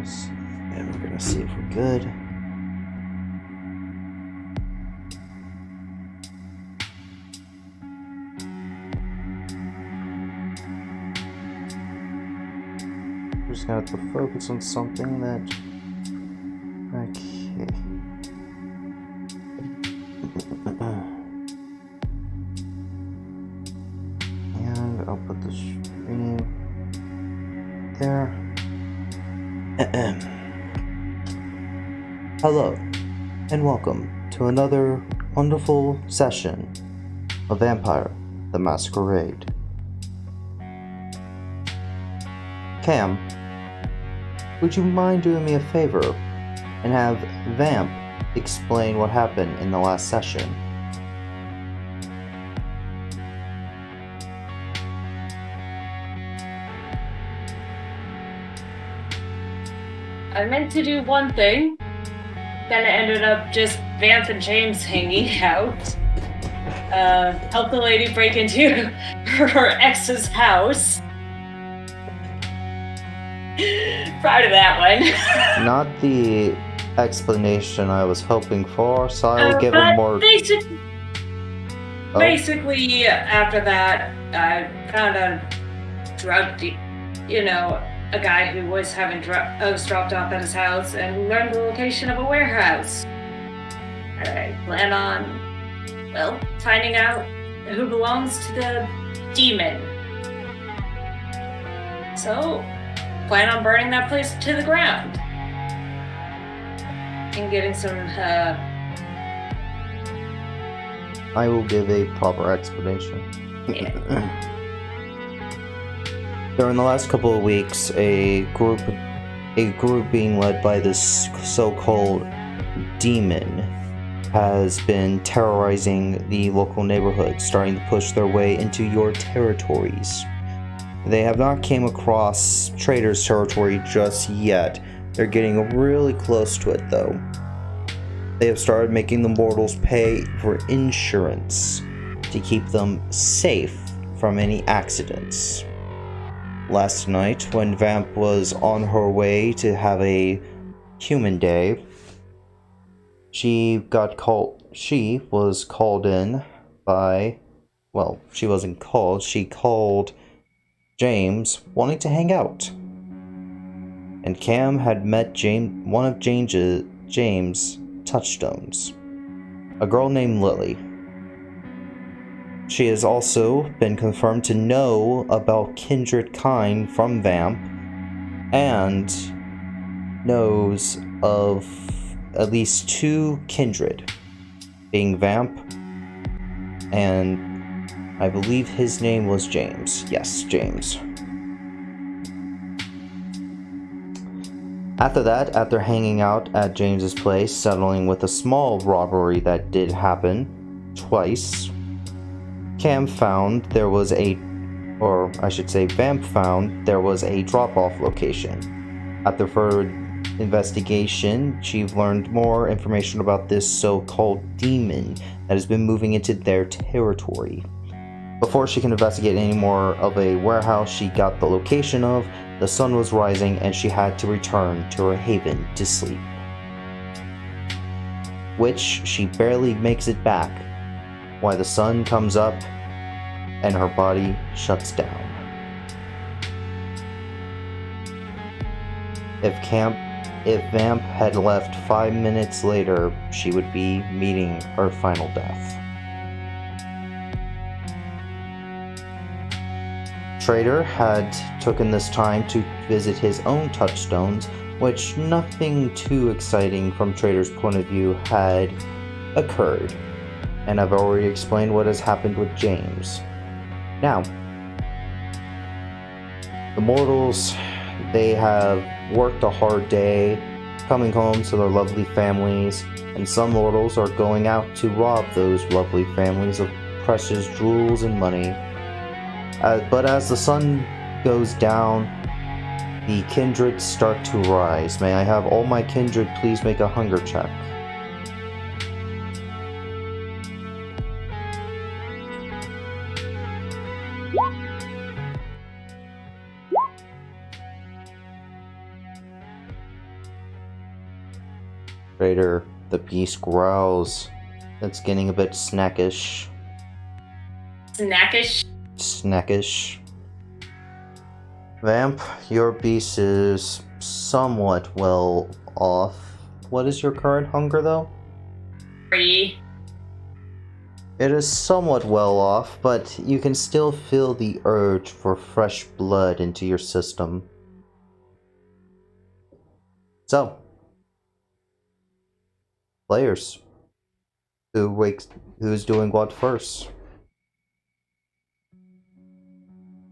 And we're gonna see if we're good. We're just gonna have to focus on something that. Okay. And I'll put the screen there. Hello, and welcome to another wonderful session of Vampire the Masquerade. Cam, would you mind doing me a favor and have Vamp explain what happened in the last session? I meant to do one thing, then it ended up just Vamp and James hanging out. Help the lady break into her ex's house. Proud of that one. Not the explanation I was hoping for, so I will give a more... Basically, after that, I found a drug a guy who was having drugs dropped off at his house and learned the location of a warehouse. And I plan on, finding out who belongs to the demon. So, plan on burning that place to the ground. And getting some, I will give a proper explanation. Yeah. During the last couple of weeks, a group being led by this so-called demon has been terrorizing the local neighborhood, starting to push their way into your territories. They have not came across Trader's territory just yet. They're getting really close to it though. They have started making the mortals pay for insurance to keep them safe from any accidents. Last night, when Vamp was on her way to have a human day, she was called in by, she wasn't called, she called James wanting to hang out. And Cam had met one of James' touchstones, a girl named Lily. She has also been confirmed to know about kindred kind from Vamp and knows of at least two kindred, being Vamp and I believe his name was James. Yes, James. After that, after hanging out at James's place, settling with a small robbery that did happen twice, Vamp found there was a drop-off location. After further investigation, she learned more information about this so-called demon that has been moving into their territory. Before she can investigate any more of a warehouse she got the location of, the sun was rising and she had to return to her haven to sleep. Which she barely makes it back, while the sun comes up and her body shuts down. If Vamp had left 5 minutes later, she would be meeting her final death. Trader had taken this time to visit his own touchstones, which nothing too exciting from Trader's point of view had occurred. And I've already explained what has happened with James. Now, the mortals, they have worked a hard day, coming home to their lovely families, and some mortals are going out to rob those lovely families of precious jewels and money. But as the sun goes down, the kindred start to rise. May I have all my kindred please make a hunger check? Trader, the beast growls. It's getting a bit snackish. Snackish? Snackish. Vamp, your beast is somewhat well off. What is your current hunger, though? 3. It is somewhat well off, but you can still feel the urge for fresh blood into your system. So, players, who's doing what first?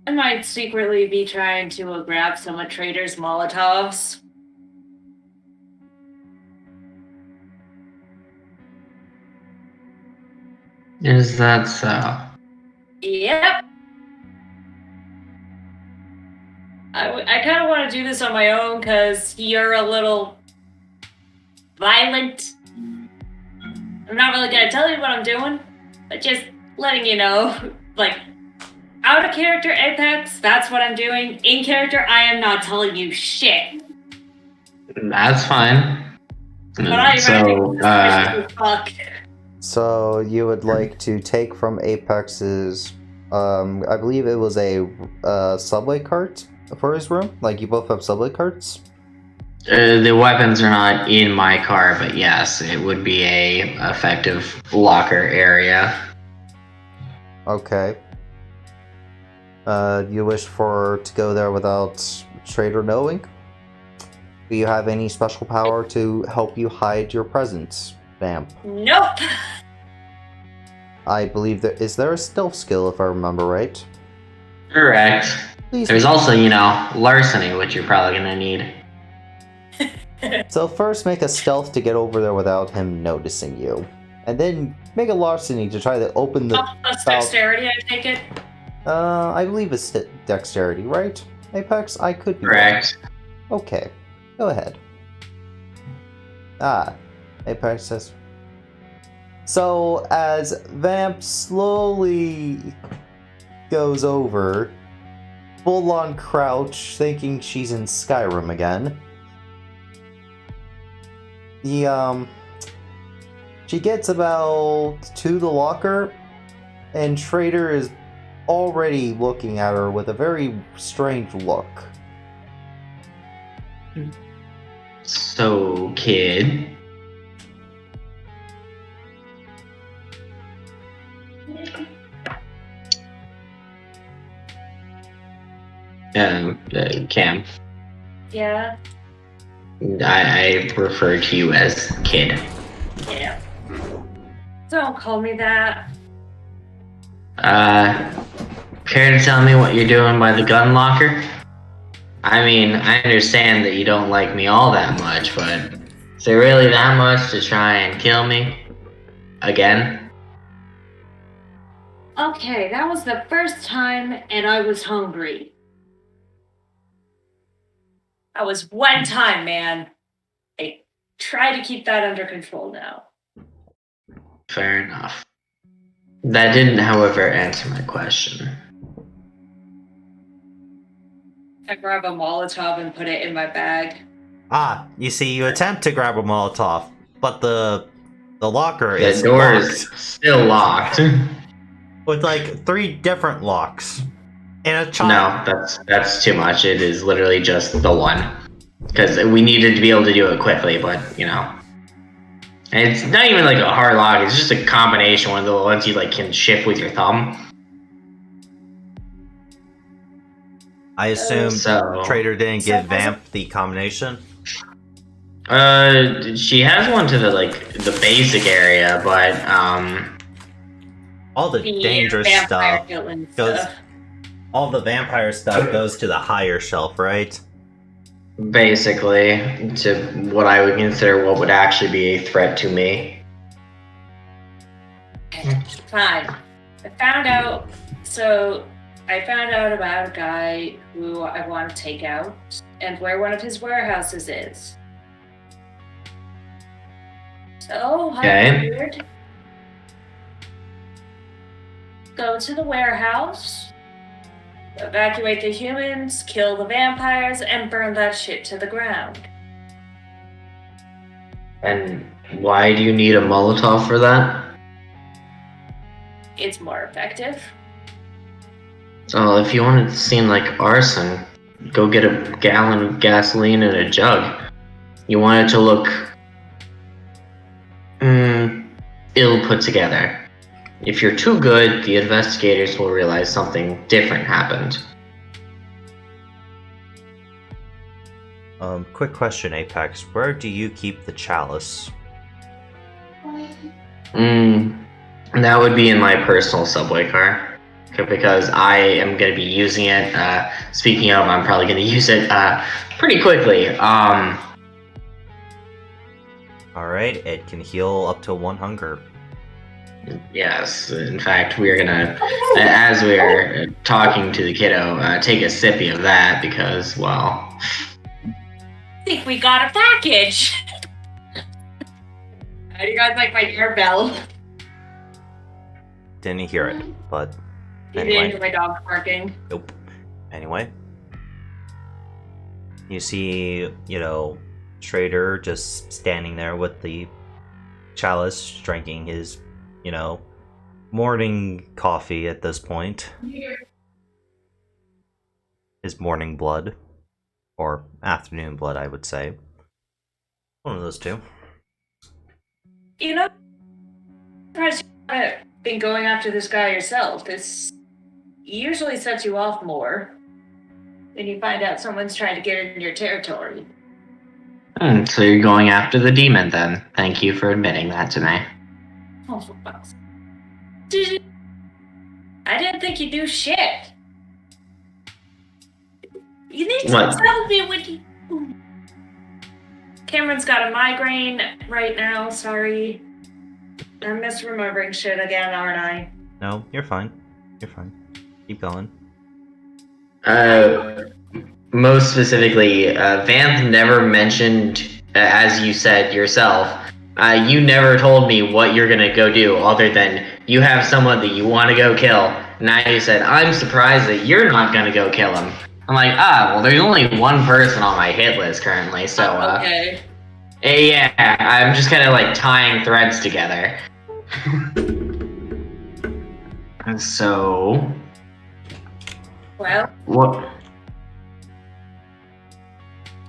I might secretly be trying to grab some of Trader's Molotovs. Is that so? Yep. I kind of want to do this on my own because you're a little violent. I'm not really going to tell you what I'm doing, but just letting you know. Like, out of character Apex, that's what I'm doing. In character, I am not telling you shit. That's fine. But I am fuck. So you would like to take from Apex's, I believe it was a subway cart for his room? Like, you both have subway carts? The weapons are not in my car, but yes, it would be a effective locker area. Okay. You wish to go there without Trader knowing? Do you have any special power to help you hide your presence, Vamp? Nope. I believe is there a stealth skill, if I remember right? Correct. Please. There's also, larceny, which you're probably gonna need. So first make a stealth to get over there without him noticing you. And then make a larceny to try to open the... Plus dexterity, I take it? I believe it's dexterity, right? Apex? I could be Correct. wrong. Okay. Go ahead. Apex says... So, as Vamp slowly goes over, full on crouch, thinking she's in Skyrim again, she gets about to the locker, and Trader is already looking at her with a very strange look. So, kid. Cam. Yeah. I refer to you as kid. Yeah. Don't call me that. Care to tell me what you're doing by the gun locker? I mean, I understand that you don't like me all that much, but is there really that much to try and kill me? Again? Okay, that was the first time, and I was hungry. That was one time, man. I try to keep that under control now. Fair enough. That didn't, however, answer my question. I grab a Molotov and put it in my bag. You see, you attempt to grab a Molotov, but the locker is The door locked. is still locked. With like 3 different locks. And a child. No, that's too much. It is literally just the one. Because we needed to be able to do it quickly, but, And it's not even like a hard lock, it's just a combination, one of the ones you can shift with your thumb. I assume Trader didn't give Vamp the combination? She has one to the basic area, but, all the dangerous stuff goes... All the vampire stuff goes to the higher shelf, right? Basically, to what I would consider what would actually be a threat to me. Fine. I found out about a guy who I want to take out and where one of his warehouses is. So, I figured go to the warehouse, evacuate the humans, kill the vampires, and burn that shit to the ground. And why do you need a Molotov for that? It's more effective. So if you want it to seem like arson, go get a gallon of gasoline and a jug. You want it to look ill put together. If you're too good, the investigators will realize something different happened. Quick question, Apex. Where do you keep the chalice? That would be in my personal subway car. Because I am going to be using it. Speaking of, I'm probably going to use it pretty quickly. Alright, it can heal up to 1 hunger. Yes, in fact, we are gonna, as we are talking to the kiddo, take a sippy of that because, well... I think we got a package! How do you guys like my doorbell? Didn't hear it, but You anyway. didn't hear my dog barking. Nope. Anyway. You see, Trader just standing there with the chalice, drinking his, morning coffee at this point. His morning blood. Or afternoon blood, I would say. One of those two. I'm surprised you haven't been going after this guy yourself. This usually sets you off more when you find out someone's trying to get in your territory. So you're going after the demon then. Thank you for admitting that to me. Oh, for fuck's sake. I didn't think you'd do shit. You need to What? tell me when you... Cameron's got a migraine right now, sorry. I'm misremembering shit again, aren't I? No, you're fine. You're fine. Keep going. Most specifically, Vanth never mentioned, as you said yourself, you never told me what you're gonna go do other than you have someone that you want to go kill. Now you said, I'm surprised that you're not gonna go kill him. I'm like, well, there's only one person on my hit list currently, so, Okay. Yeah, I'm just kind of like tying threads together. So... Well, What?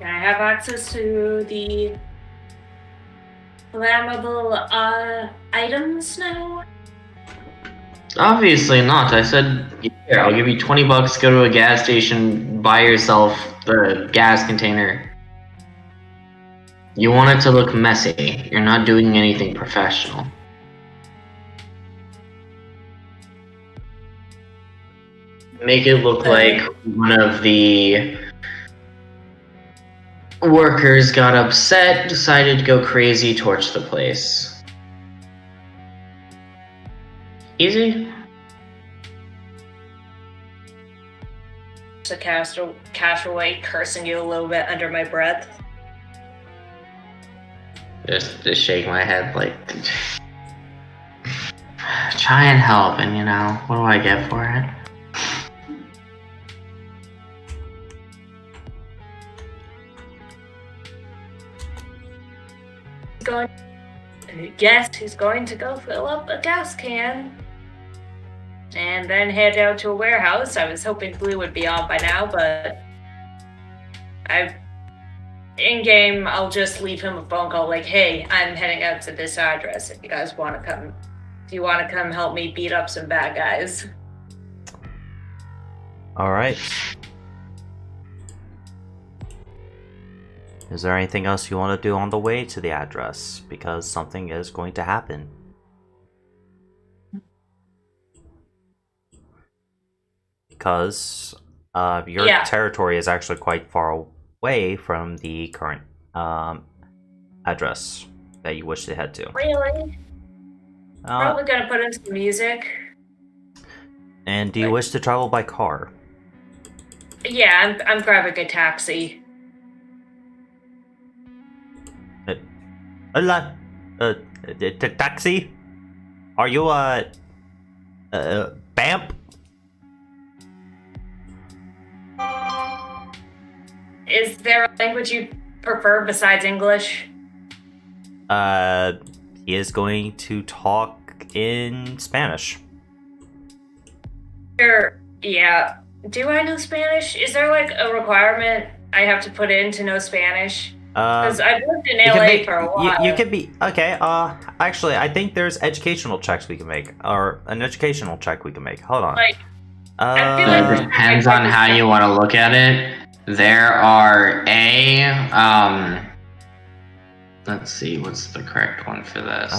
can I have access to the flammable items now? Obviously not. I said, here, I'll give you $20, go to a gas station, buy yourself the gas container. You want it to look messy. You're not doing anything professional. Make it look like one of the workers got upset, decided to go crazy, torch the place. Easy? To cast away, cursing you a little bit under my breath. Just shake my head like... Try and help, and what do I get for it? He's going to go fill up a gas can. And then head out to a warehouse. I was hoping Blue would be on by now, but in-game, I'll just leave him a phone call like, hey, I'm heading out to this address if you guys want to come. If you want to come help me beat up some bad guys. Alright. Is there anything else you want to do on the way to the address? Because something is going to happen. Because your territory is actually quite far away from the current address that you wish to head to. Really? Probably gonna put in some music. And do you wish to travel by car? Yeah, I'm grabbing a taxi. Taxi? Are you Bamp? Is there a language you prefer besides English? He is going to talk in Spanish. Sure. Yeah. Do I know Spanish? Is there like a requirement I have to put in to know Spanish? Because I've lived in LA for a while. You could be okay. Actually, I think there's educational checks we can make, or an educational check we can make. Hold on. Like, I feel like It depends on how you want to look at it. There are let's see, what's the correct one for this?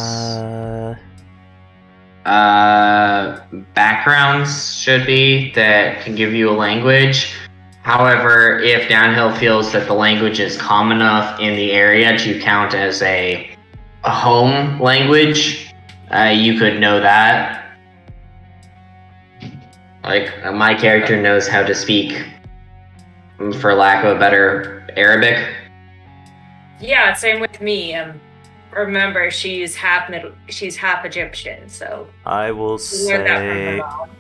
Backgrounds should be that can give you a language. However, if Downhill feels that the language is common enough in the area to count as a home language, you could know that. Like, my character knows how to speak, for lack of a better, Arabic. Yeah, same with me. Remember, she's half Egyptian, so I will learned that from her say. mom.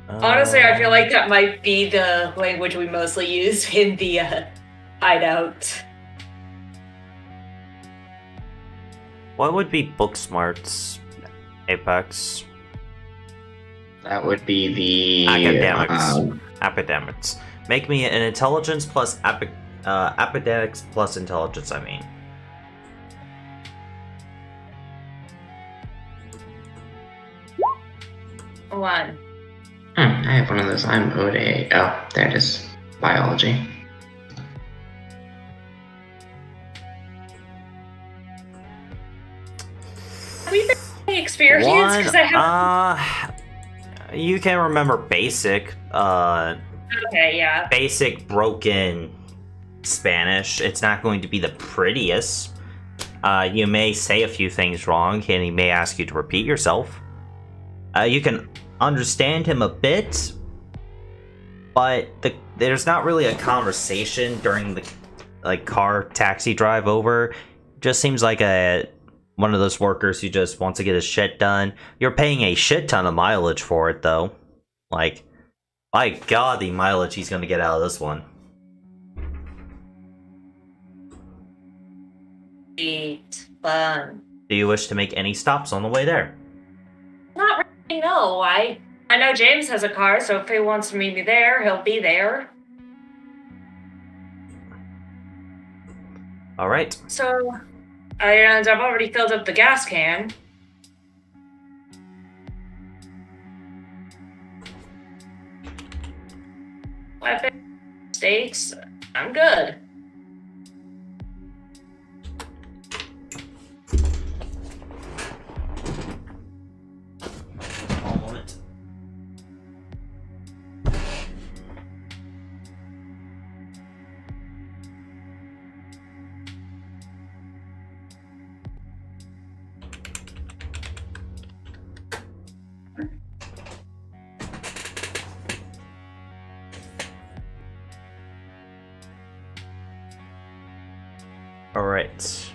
Honestly, I feel like that might be the language we mostly use in the hideout. What would be book smarts, Apex? That would be the Academics. Make me an intelligence plus academics plus intelligence. I mean. One. I have one of those. I'm owed a. Oh, there it is. Biology. Have you been any experience? Because I have. You can remember basic. Okay, yeah. Basic broken Spanish. It's not going to be the prettiest. You may say a few things wrong, and he may ask you to repeat yourself. You can understand him a bit, but there's not really a conversation during the car taxi drive over. Just seems like one of those workers who just wants to get his shit done. You're paying a shit ton of mileage for it, though. Like, my god, the mileage he's gonna get out of this one. Sweet. Fun. Do you wish to make any stops on the way there? Not really, no. I know James has a car, so if he wants to meet me there, he'll be there. Alright. So, I've already filled up the gas can. Weapon, steaks, I'm good. One moment. All right.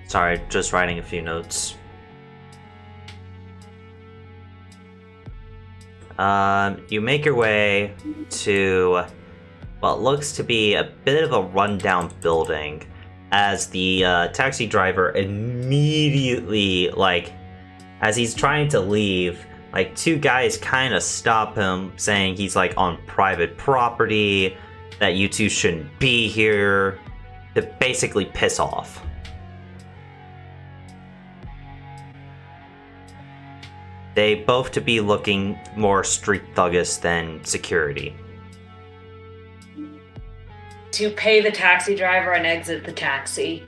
Sorry, just writing a few notes. You make your way to what looks to be a bit of a rundown building as the taxi driver immediately, as he's trying to leave, two guys kind of stop him, saying he's on private property, that you two shouldn't be here, to basically piss off. They both to be looking more street thuggish than security. To pay the taxi driver and exit the taxi.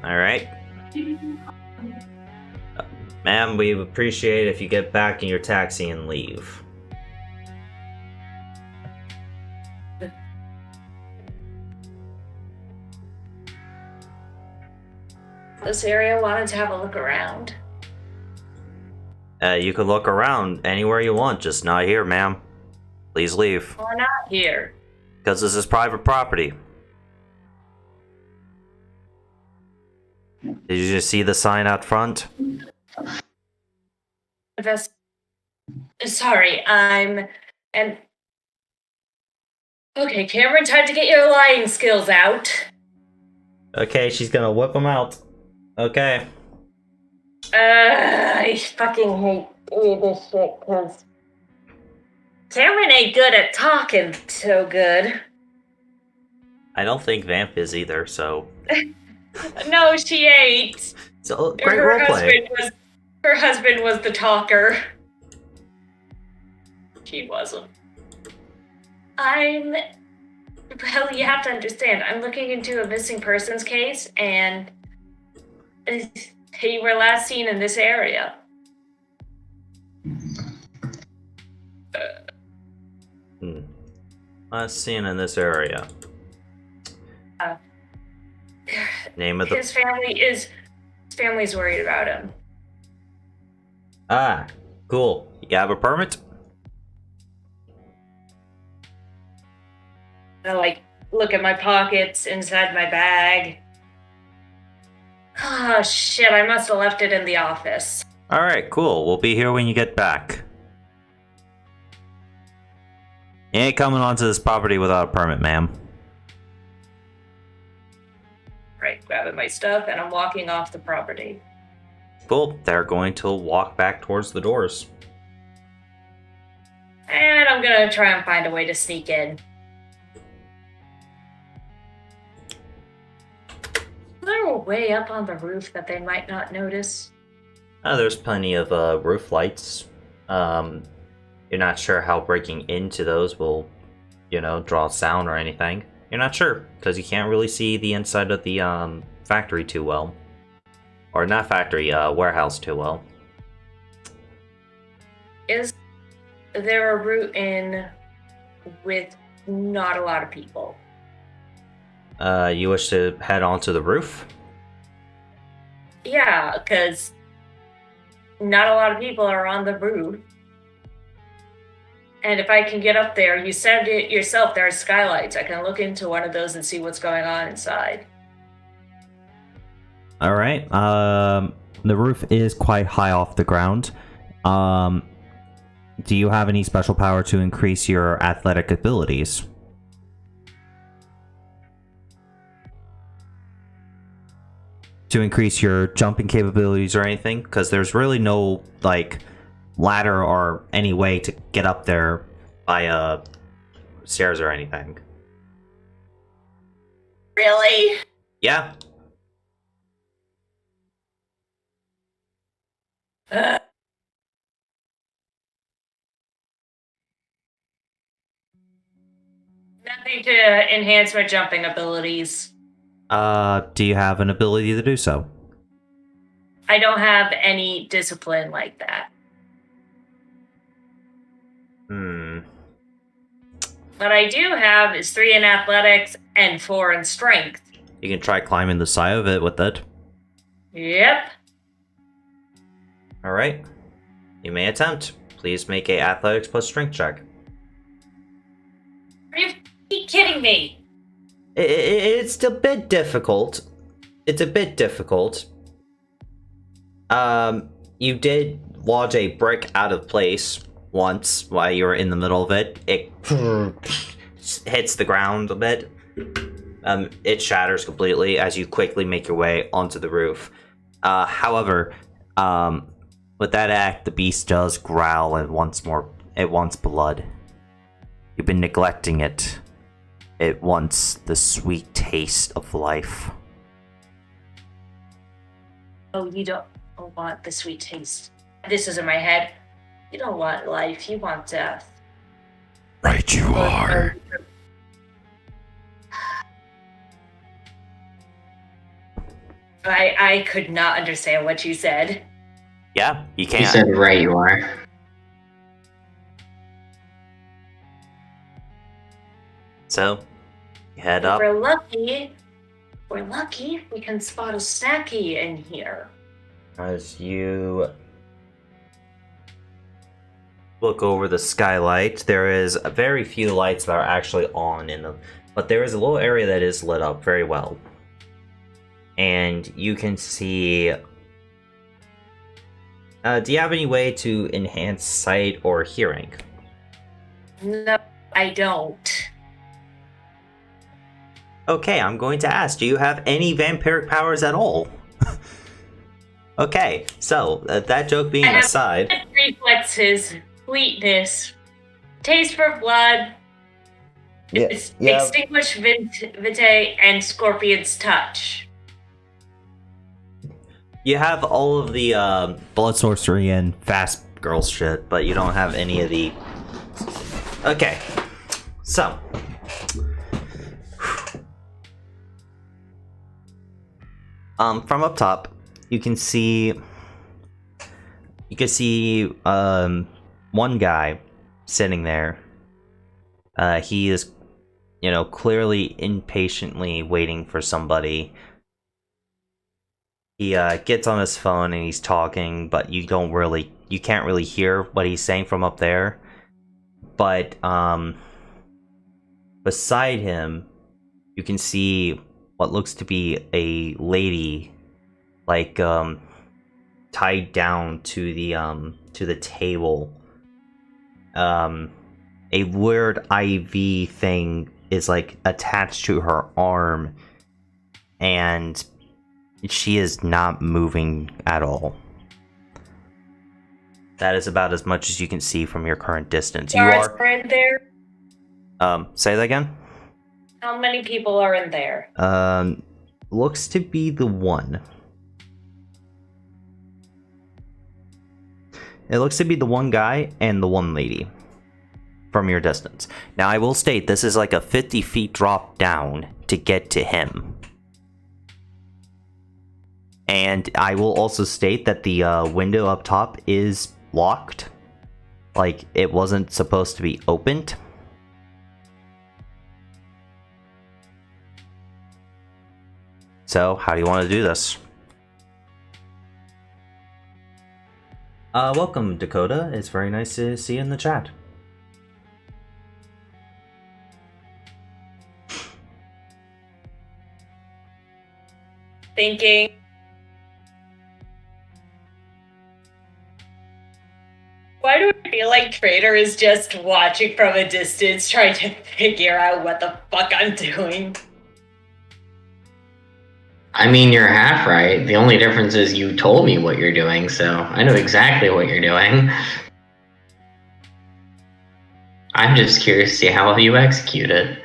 Alright. Ma'am, we appreciate if you get back in your taxi and leave. This area wanted to have a look around. You can look around anywhere you want, just not here, ma'am. Please leave. We're not here. Because this is private property. Did you just see the sign out front? Sorry, Okay, Cameron, time to get your lying skills out. Okay, she's gonna whip them out. Okay. I fucking hate this shit, because Cameron ain't good at talking so good. I don't think Vamp is either, so... No, she ain't. So, great roleplay. Her husband was the talker. She wasn't. Well, you have to understand, I'm looking into a missing persons case, and you were last seen in this area. Last seen in this area. Name of the... His family's worried about him. Ah, cool. You have a permit? I look at my pockets inside my bag. Oh shit, I must have left it in the office. Alright, cool. We'll be here when you get back. You ain't coming onto this property without a permit, ma'am. Right, grabbing my stuff, and I'm walking off the property. Cool. They're going to walk back towards the doors. And I'm gonna try and find a way to sneak in. Is there a way up on the roof that they might not notice? There's plenty of roof lights. You're not sure how breaking into those will, draw sound or anything. You're not sure, because you can't really see the inside of the factory too well. Or not factory, warehouse too well. Is there a route in with not a lot of people? You wish to head onto the roof? Yeah, because not a lot of people are on the roof. And if I can get up there, you said it yourself, there are skylights. I can look into one of those and see what's going on inside. Alright, the roof is quite high off the ground. Do you have any special power to increase your athletic abilities? To increase your jumping capabilities or anything? Because there's really no, ladder or any way to get up there by, stairs or anything. Really? Yeah. Nothing to enhance my jumping abilities. Do you have an ability to do so? I don't have any discipline like that. What I do have is 3 in athletics and 4 in strength. You can try climbing the side of it with it. Yep. Alright. You may attempt. Please make a athletics plus strength check. Are you kidding me? It's a bit difficult. It's a bit difficult. You did lodge a brick out of place once while you were in the middle of it. It hits the ground a bit. It shatters completely as you quickly make your way onto the roof. However, with that act, the beast does growl and it wants blood. You've been neglecting it. It wants the sweet taste of life. Oh, you don't want the sweet taste. This is in my head. You don't want life, you want death. Right you are. I could not understand what you said. Yeah, you can't. You said right you are. So, you head up. We're lucky we can spot a snacky in here. As you look over the skylight. There is very few lights that are actually on in the, but there is a little area that is lit up very well. And you can see... do you have any way to enhance sight or hearing? No, I don't. Okay, I'm going to ask, do you have any vampiric powers at all? Okay, so that joke being aside... Reflexes, fleetness, taste for blood, extinguish vitae, and scorpion's touch. You have all of the blood sorcery and fast girl shit, but you don't have any of the... Okay, so... from up top, you can see one guy sitting there. He is, clearly impatiently waiting for somebody. He gets on his phone and he's talking, but you can't really hear what he's saying from up there. But beside him, you can see what looks to be a lady, like tied down to the table. A weird IV thing is like attached to her arm, and she is not moving at all. That is about as much as you can see from your current distance. You are in there. Say that again. How many people are in there? Looks to be the one. It looks to be the one guy and the one lady from your distance. Now, I will state this is like a 50 feet drop down to get to him. And I will also state that the window up top is locked. Like, it wasn't supposed to be opened. So, how do you want to do this? Welcome, Dakota. It's very nice to see you in the chat. Thinking. Why do I feel like Trader is just watching from a distance, trying to figure out what the fuck I'm doing? I mean, you're half right. The only difference is you told me what you're doing, so I know exactly what you're doing. I'm just curious to see how you execute it.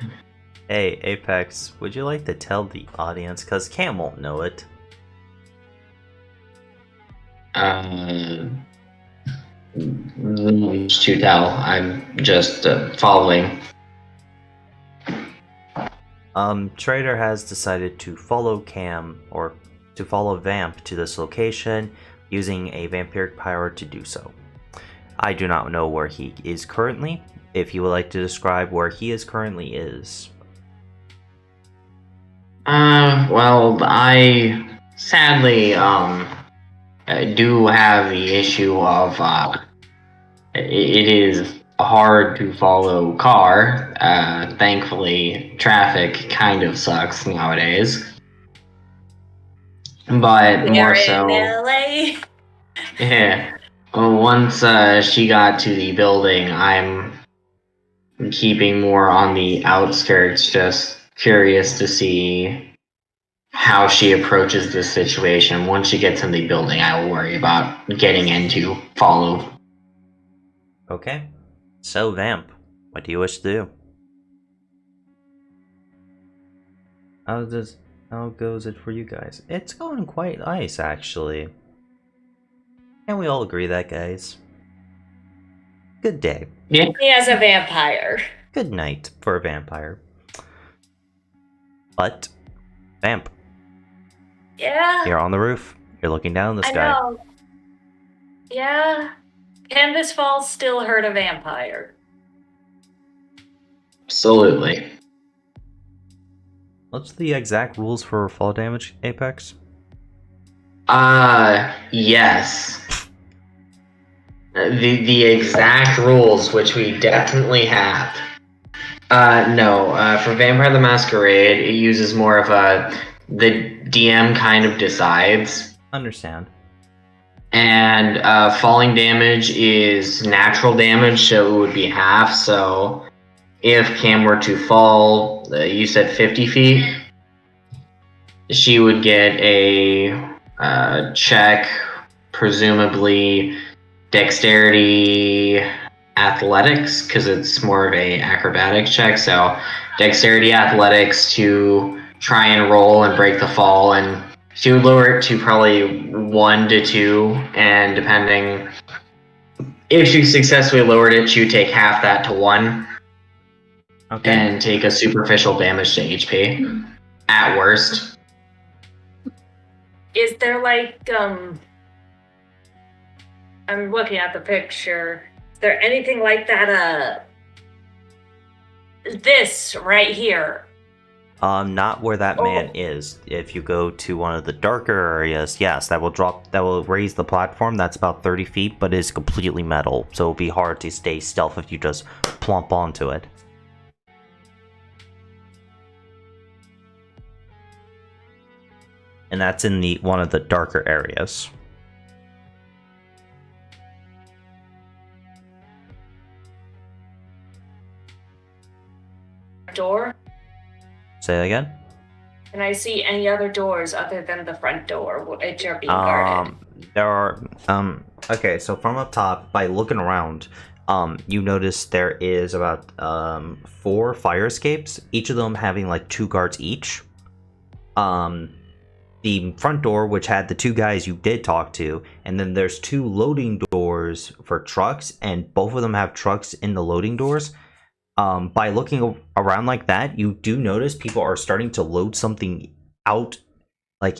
Hey, Apex, would you like to tell the audience? Because Cam won't know it. To tell. I'm just following. Trader has decided to follow Cam, or to follow Vamp to this location, using a vampiric power to do so. I do not know where he is currently. If you would like to describe where he is currently is. Well, I sadly, do have the issue of, it is hard to follow car. Thankfully, traffic kind of sucks nowadays. But more so... in LA. Yeah. Once she got to the building, I'm keeping more on the outskirts, just curious to see how she approaches this situation. Once she gets in the building, I will worry about getting in to follow. Okay. So, Vamp, what do you wish to do? How goes it for you guys? It's going quite nice, actually. Can we all agree that, guys? Good day. Yeah. He has a vampire. Good night for a vampire. But, Vamp, Yeah. you're on the roof. You're looking down the I sky. know. Yeah. Can this fall still hurt a vampire? Absolutely. What's the exact rules for fall damage, Apex? Yes. The exact rules, which we definitely have. No. For Vampire the Masquerade, it uses more of the DM kind of decides. Understand. And falling damage is natural damage, so it would be half. So if Cam were to fall, you said 50 feet, she would get a check, presumably dexterity athletics, because it's more of a acrobatic check. So dexterity athletics to try and roll and break the fall, and she would lower it to probably 1 to 2, and depending if she successfully lowered it, she would take half that to 1. Okay. And take a superficial damage to HP at worst. Is there like I'm looking at the picture. Is there anything like that this right here? Not where that man is. If you go to one of the darker areas, yes, that will raise the platform. That's about 30 feet, but is completely metal, so it'll be hard to stay stealth if you just plump onto it. And that's in one of the darker areas. Door? Say that again? Can I see any other doors other than the front door which are being guarded? There are okay, so from up top, by looking around, you notice there is about 4 fire escapes, each of them having like 2 guards each. The front door, which had the 2 guys you did talk to, and then there's 2 loading doors for trucks, and both of them have trucks in the loading doors. By looking around like that, you do notice people are starting to load something out, like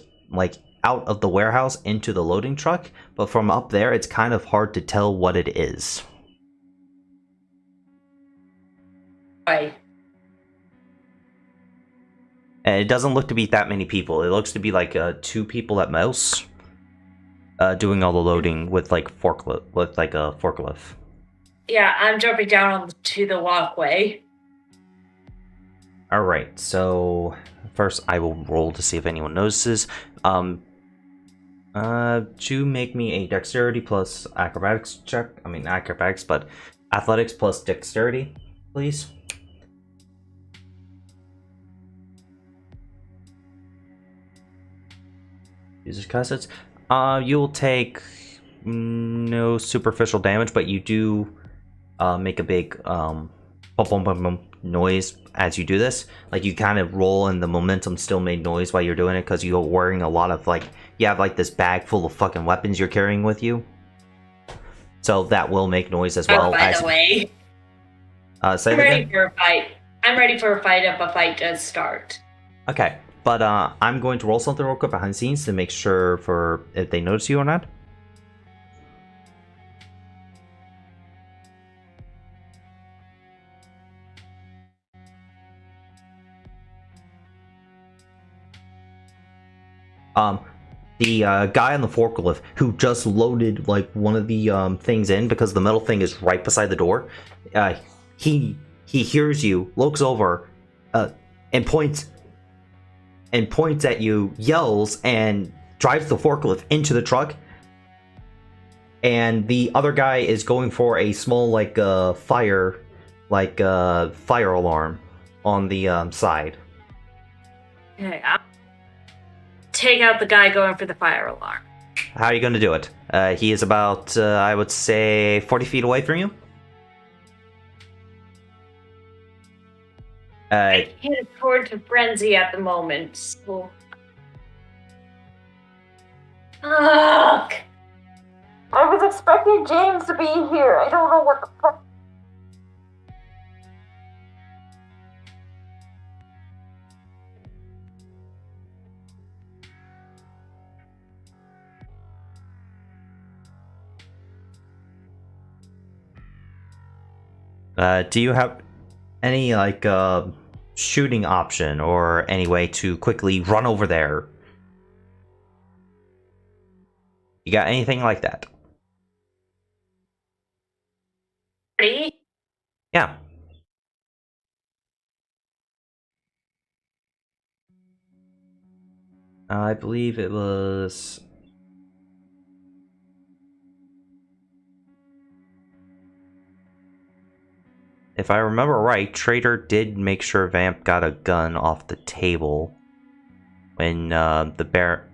out of the warehouse into the loading truck, but from up there, it's kind of hard to tell what it is. Right. And it doesn't look to be that many people. It looks to be like 2 people at most, doing all the loading with like a forklift. Yeah, I'm jumping down to the walkway. All right. So first, I will roll to see if anyone notices. To make me a dexterity plus acrobatics check. I mean acrobatics, but athletics plus dexterity, please. User cassettes. You'll take no superficial damage, but you do make a big bump, bump, bump, bump noise as you do this. Like you kind of roll, and the momentum still made noise while you're doing it because you're wearing a lot of you have like this bag full of fucking weapons you're carrying with you. So that will make noise as well. By the way, say I'm that ready again? for a fight. I'm ready for a fight if a fight does start. Okay, but I'm going to roll something real quick behind the scenes to make sure for if they notice you or not. The guy on the forklift who just loaded like one of the things in, because the metal thing is right beside the door. He hears you, looks over, and points at you, yells, and drives the forklift into the truck. And the other guy is going for a small fire alarm on the side. Okay, I'll take out the guy going for the fire alarm. How are you going to do it? He is about, I would say, 40 feet away from you. I can't afford to frenzy at the moment. So... Fuck! I was expecting James to be here. I don't know what the fuck. Do you have any shooting option or any way to quickly run over there? You got anything like that? Yeah. I believe it was... If I remember right, Trader did make sure Vamp got a gun off the table when the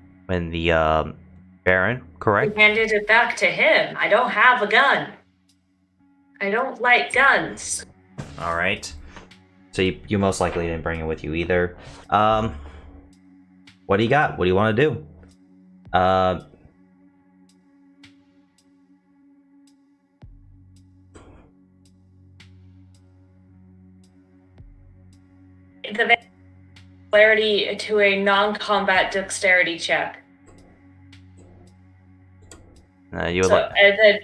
Baron, correct? We handed it back to him. I don't have a gun. I don't like guns. All right. So you most likely didn't bring it with you either. What do you got? What do you want to do? The dexterity to a non-combat dexterity check. You would So, like, and then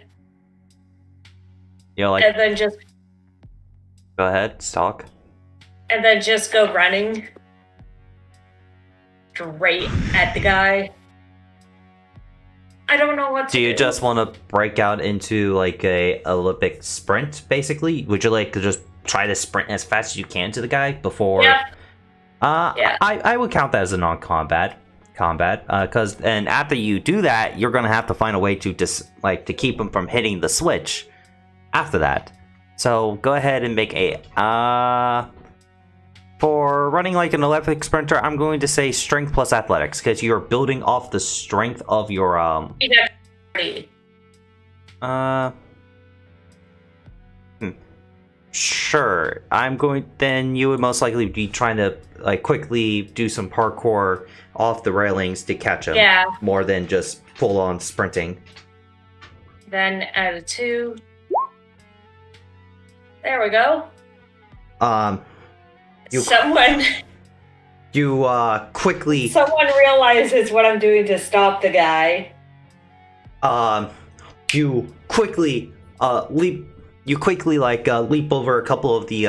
you know, like, and then just go ahead, stalk. and then just go running straight at the guy. I don't know what to Do do. you just want to break out into like a Olympic sprint, basically? Would you like to just try to sprint as fast as you can to the guy before? Yeah. Yeah. I would count that as a non-combat combat, because and after you do that, you're gonna have to find a way to to keep him from hitting the switch. After that, so go ahead and make a for running like an Olympic sprinter. I'm going to say strength plus athletics because you're building off the strength of your Dexterity. Sure. I'm going. Then you would most likely be trying to like quickly do some parkour off the railings to catch him. Yeah. More than just full on sprinting. Then add a 2. There we go. You quickly. Someone realizes what I'm doing to stop the guy. You quickly leap. You quickly leap over a couple of the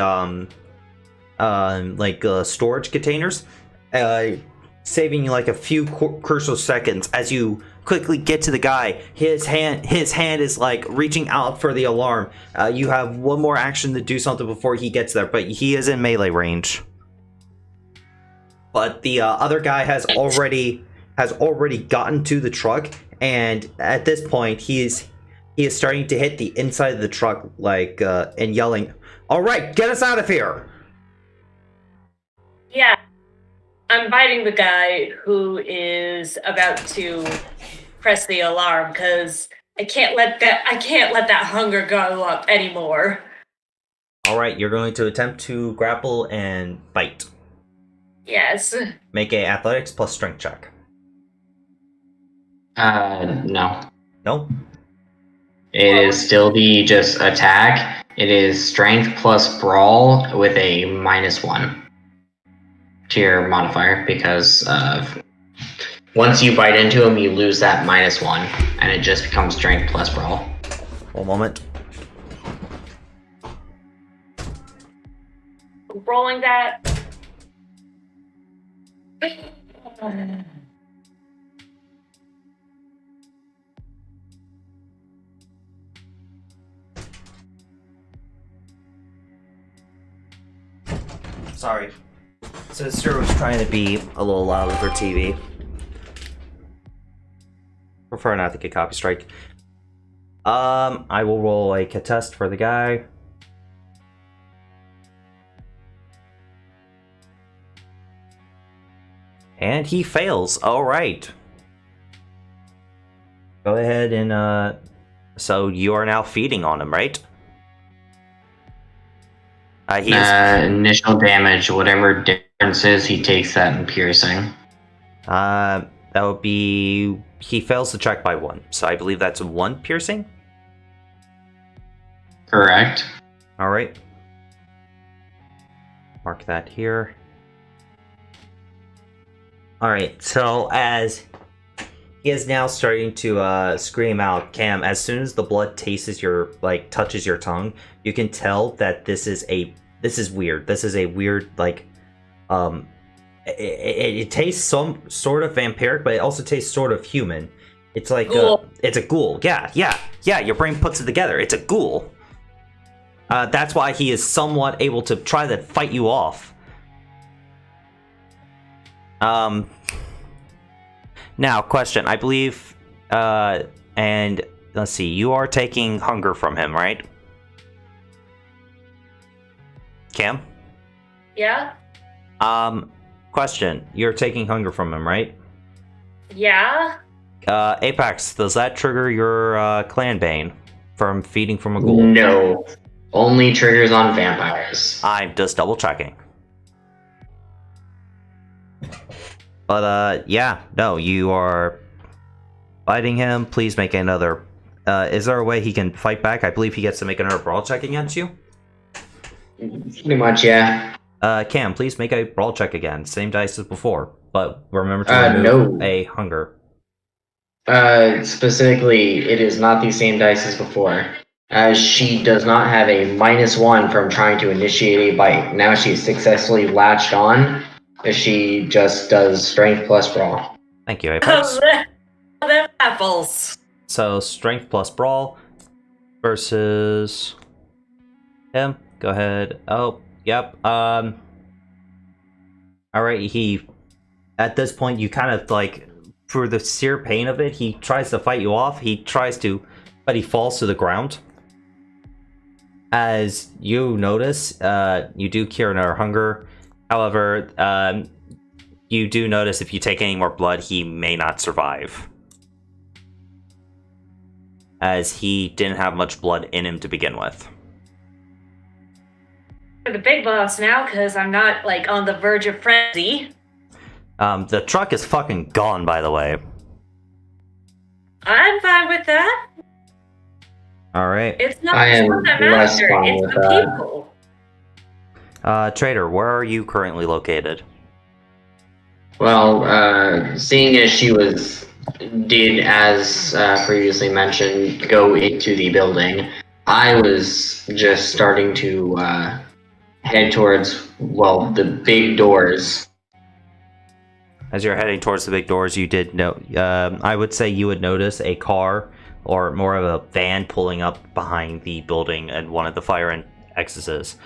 storage containers, saving you like a few crucial seconds as you quickly get to the guy. His hand is like reaching out for the alarm. You have one more action to do something before he gets there, but he is in melee range. But the other guy has already gotten to the truck, and at this point he is starting to hit the inside of the truck and yelling, "All right, get us out of here!" Yeah. I'm biting the guy who is about to press the alarm because I can't let that hunger go up anymore. All right, you're going to attempt to grapple and bite. Yes. Make a athletics plus strength check. No. No? It is still the just attack. It is strength plus brawl with a -1 to your modifier because once you bite into him, you lose that -1, and it just becomes strength plus brawl. One moment. Rolling that. Sorry. Sister was trying to be a little loud with her TV. Prefer not to get copy strike. I will roll a contest for the guy. And he fails. Alright. Go ahead and so you are now feeding on him, right? Initial damage, whatever difference is, he takes that in piercing. That would be... He fails the check by 1, so I believe that's 1 piercing? Correct. Alright. Mark that here. Alright, so as he is now starting to scream out, Cam, as soon as the blood touches your tongue, you can tell that this is weird. This is a weird, it tastes some sort of vampiric, but it also tastes sort of human. It's like, Ghoul. it's a ghoul. Yeah, your brain puts it together. It's a ghoul. That's why he is somewhat able to try to fight you off. Now, question. I believe, and let's see, you are taking hunger from him, right? Cam? Yeah? Question. You're taking hunger from him, right? Yeah? Apex, does that trigger your clan bane from feeding from a ghoul? No. Only triggers on vampires. I'm just double checking. But, yeah, no, you are fighting him. Please make another. Is there a way he can fight back? I believe he gets to make another brawl check against you. Pretty much, yeah. Cam, please make a brawl check again. Same dice as before, but remember to remove a hunger. Specifically, it is not the same dice as before, as she does not have a -1 from trying to initiate a bite. Now she's successfully latched on, as she just does strength plus brawl. Thank you, Apex. Oh, them apples. So, strength plus brawl versus him. Go ahead. Oh, yep. Alright, at this point, you kind of, like, for the sheer pain of it, he tries to fight you off. But he falls to the ground. As you notice, you do cure another hunger. However, you do notice if you take any more blood, he may not survive. As he didn't have much blood in him to begin with. For the big boss now, because I'm not, like, on the verge of frenzy. The truck is fucking gone, by the way. I'm fine with that. Alright. It's not I am that less matter. fine It's with the that. people. Trader, where are you currently located? Well, seeing as she did, as previously mentioned, go into the building, I was just starting to head towards, well, the big doors. As you're heading towards the big doors, you did I would say you would notice a car, or more of a van, pulling up behind the building and one of the fire exits.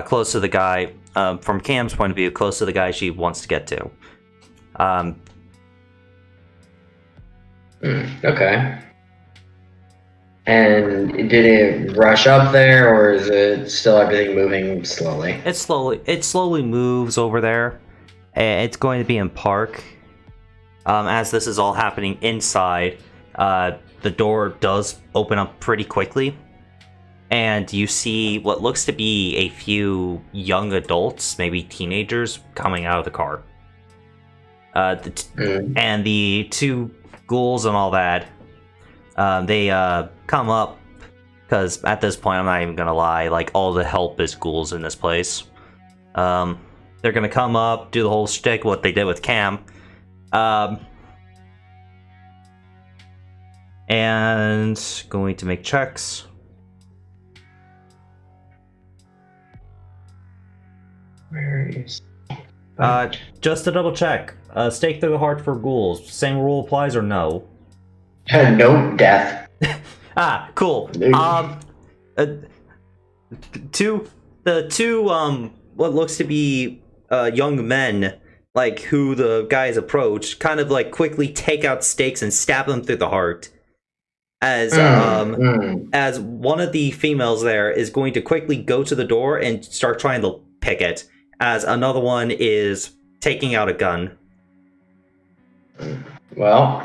Close to the guy, from Cam's point of view, close to the guy she wants to get to. Okay. And did it rush up there, or is it still everything moving slowly? It slowly moves over there. It's going to be in park. As this is all happening inside, the door does open up pretty quickly. And you see what looks to be a few young adults, maybe teenagers, coming out of the car. And the two ghouls and all that, they come up, because at this point, I'm not even gonna lie, like, all the help is ghouls in this place. They're gonna come up, do the whole shtick, what they did with Cam. And going to make checks. Where is... Just to double check, stake through the heart for ghouls. Same rule applies or no? No, death. Ah, cool. Two what looks to be young men, like, who the guys approach, kind of like quickly take out stakes and stab them through the heart. As one of the females there is going to quickly go to the door and start trying to pick it, as another one is taking out a gun. Well,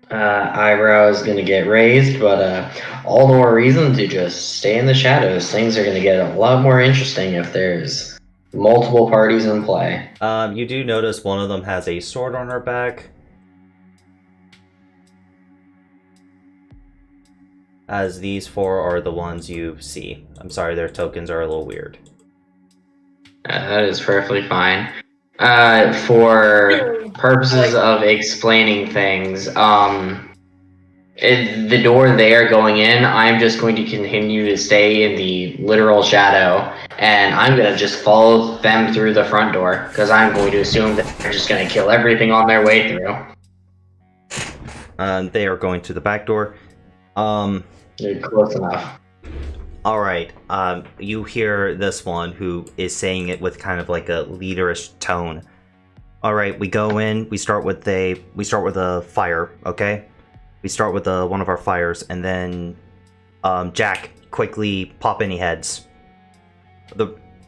eyebrows gonna get raised, but all the more reason to just stay in the shadows. Things are gonna get a lot more interesting if there's multiple parties in play. You do notice one of them has a sword on her back. As these four are the ones you see. I'm sorry, their tokens are a little weird. That is perfectly fine. For purposes of explaining things, the door they are going in, I'm just going to continue to stay in the literal shadow, and I'm going to just follow them through the front door, because I'm going to assume that they're just going to kill everything on their way through. They are going to the back door. They're close enough. All right. You hear this one who is saying it with kind of like a leaderish tone. All right, we go in. We start with a fire. Okay, we start with one of our fires, and then Jack, quickly pop any heads.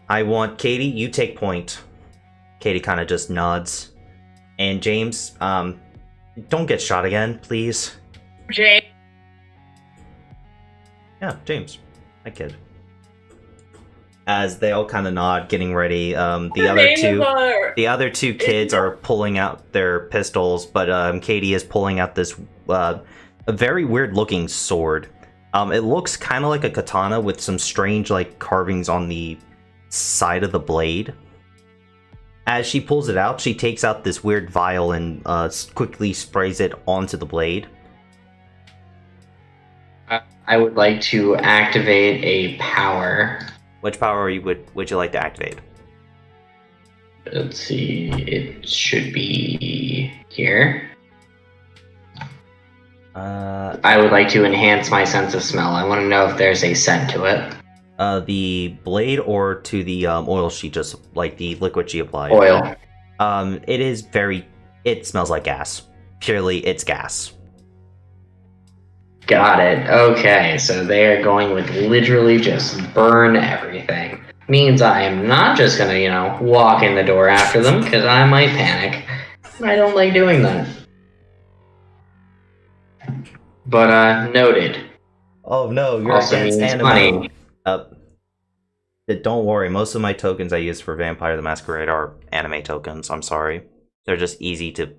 I want Katie. You take point. Katie kind of just nods, and James, don't get shot again, please. Jay. Yeah, James. Hi, kid. As they all kind of nod, getting ready. The other two kids are pulling out their pistols, but Katie is pulling out this a very weird-looking sword. It looks kind of like a katana with some strange like carvings on the side of the blade. As she pulls it out, she takes out this weird vial and quickly sprays it onto the blade. I would like to activate a power. Which power would you like to activate? Let's see, it should be here. I would like to enhance my sense of smell. I want to know if there's a scent to it. The blade or to the oil she just, like the liquid she applied? Oil. It smells like gas. Purely, it's gas. Got it. Okay, so they are going with literally just burn everything. Means I am not just gonna, walk in the door after them, because I might panic. I don't like doing that. But, noted. Oh no, you're Also against means anime. money. Don't worry, most of my tokens I use for Vampire the Masquerade are anime tokens, I'm sorry. They're just easy to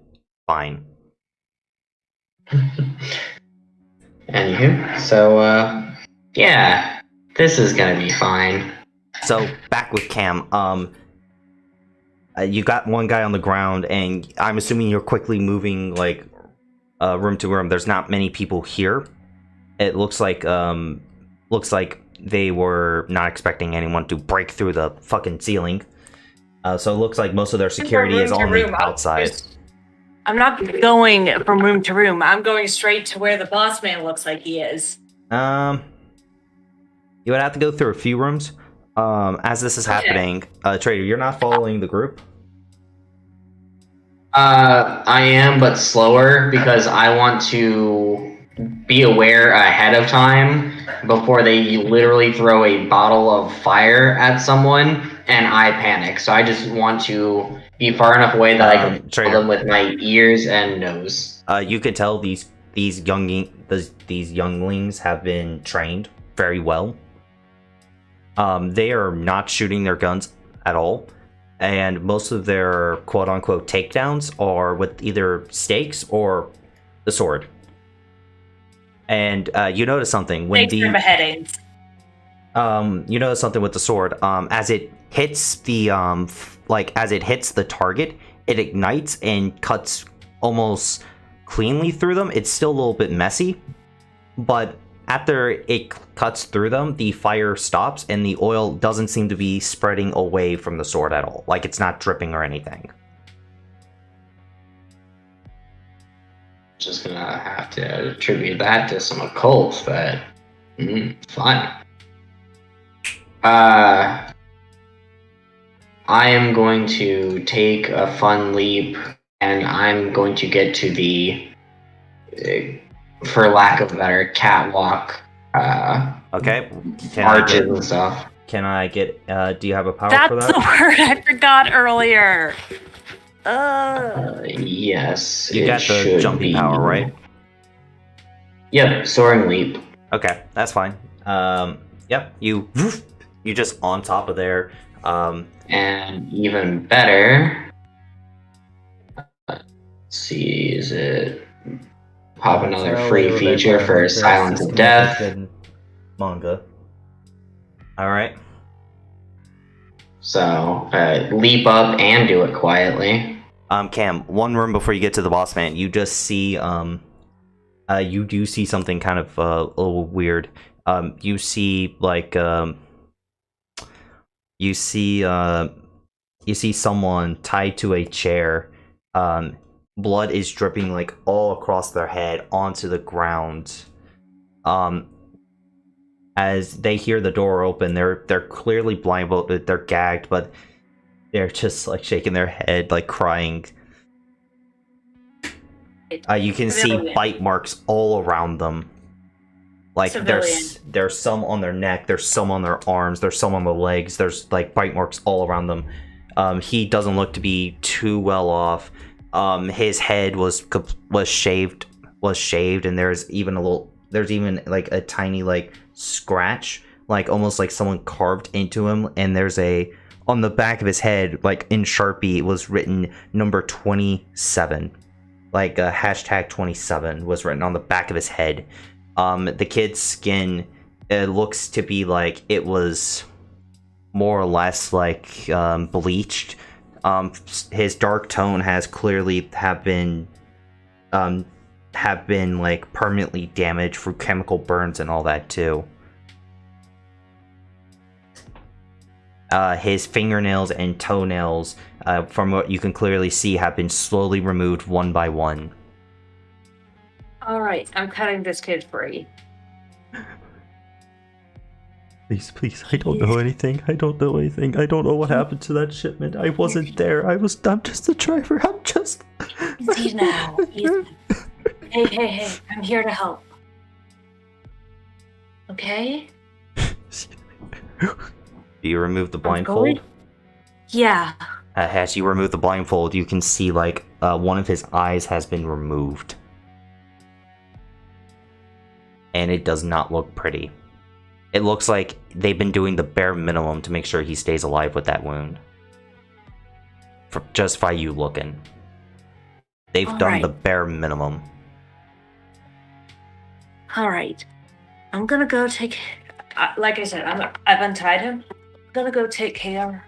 find. Anywho, so, yeah, this is gonna be fine. So, back with Cam, you got one guy on the ground, and I'm assuming you're quickly moving, like, room to room. There's not many people here. It looks like they were not expecting anyone to break through the fucking ceiling. So it looks like most of their security is on the outside. I'm not going from room to room. I'm going straight to where the boss man looks like he is. You would have to go through a few rooms. As this is happening, Trader, you're not following the group? I am, but slower, because I want to be aware ahead of time before they literally throw a bottle of fire at someone and I panic. So I just want to be far enough away that I can Trader, feel them with my ears and nose. You can tell these younglings have been trained very well. They are not shooting their guns at all, and most of their quote-unquote takedowns are with either stakes or the sword. And you notice something when Thanks for beheadings. you notice something with the sword. As it hits the as it hits the target, it ignites and cuts almost cleanly through them. It's still a little bit messy, but after it cuts through them, the fire stops and the oil doesn't seem to be spreading away from the sword at all. Like, it's not dripping or anything. Just gonna have to attribute that to some occult, but fun. I am going to take a fun leap, and I'm going to get to the, for lack of a better, catwalk. Okay. Arches and stuff. Can I get? Do you have a power for That's that? the word I forgot earlier. Yes. You got the jumpy power, right? Yep, soaring leap. Okay, that's fine. Yep, you just on top of there. And even better, let's see, is it pop another free feature for Silence of Death? Manga. All right. So leap up and do it quietly. Cam, one room before you get to the boss man, you just see you do see something kind of a little weird. You see like you see someone tied to a chair. Blood is dripping like all across their head onto the ground. As they hear the door open, they're clearly blindfolded, they're gagged, but they're just like shaking their head, like crying. You can see bite marks all around them. Like there's some on their neck, there's some on their arms, there's some on their legs, there's like bite marks all around them. He doesn't look to be too well off. His head was shaved, and there's even like a tiny like scratch, like almost like someone carved into him, and there's on the back of his head, like in Sharpie, it was written number 27. Like hashtag 27 was written on the back of his head. The kid's skin, it looks to be like it was more or less like bleached. His dark tone has clearly have been like permanently damaged through chemical burns and all that too. His fingernails and toenails, from what you can clearly see, have been slowly removed one by one. Alright, I'm cutting this kid free. Please, I don't know anything. I don't know what happened to that shipment. I wasn't there. I'm just the driver. Easy now. Easy. Hey, I'm here to help. Okay? Do you remove the blindfold? Yeah. As you remove the blindfold, you can see like one of his eyes has been removed. And it does not look pretty. It looks like they've been doing the bare minimum to make sure he stays alive with that wound. Just by you looking. They've done the bare minimum. Alright. I'm gonna go take... like I said, I've untied him. I'm gonna go take care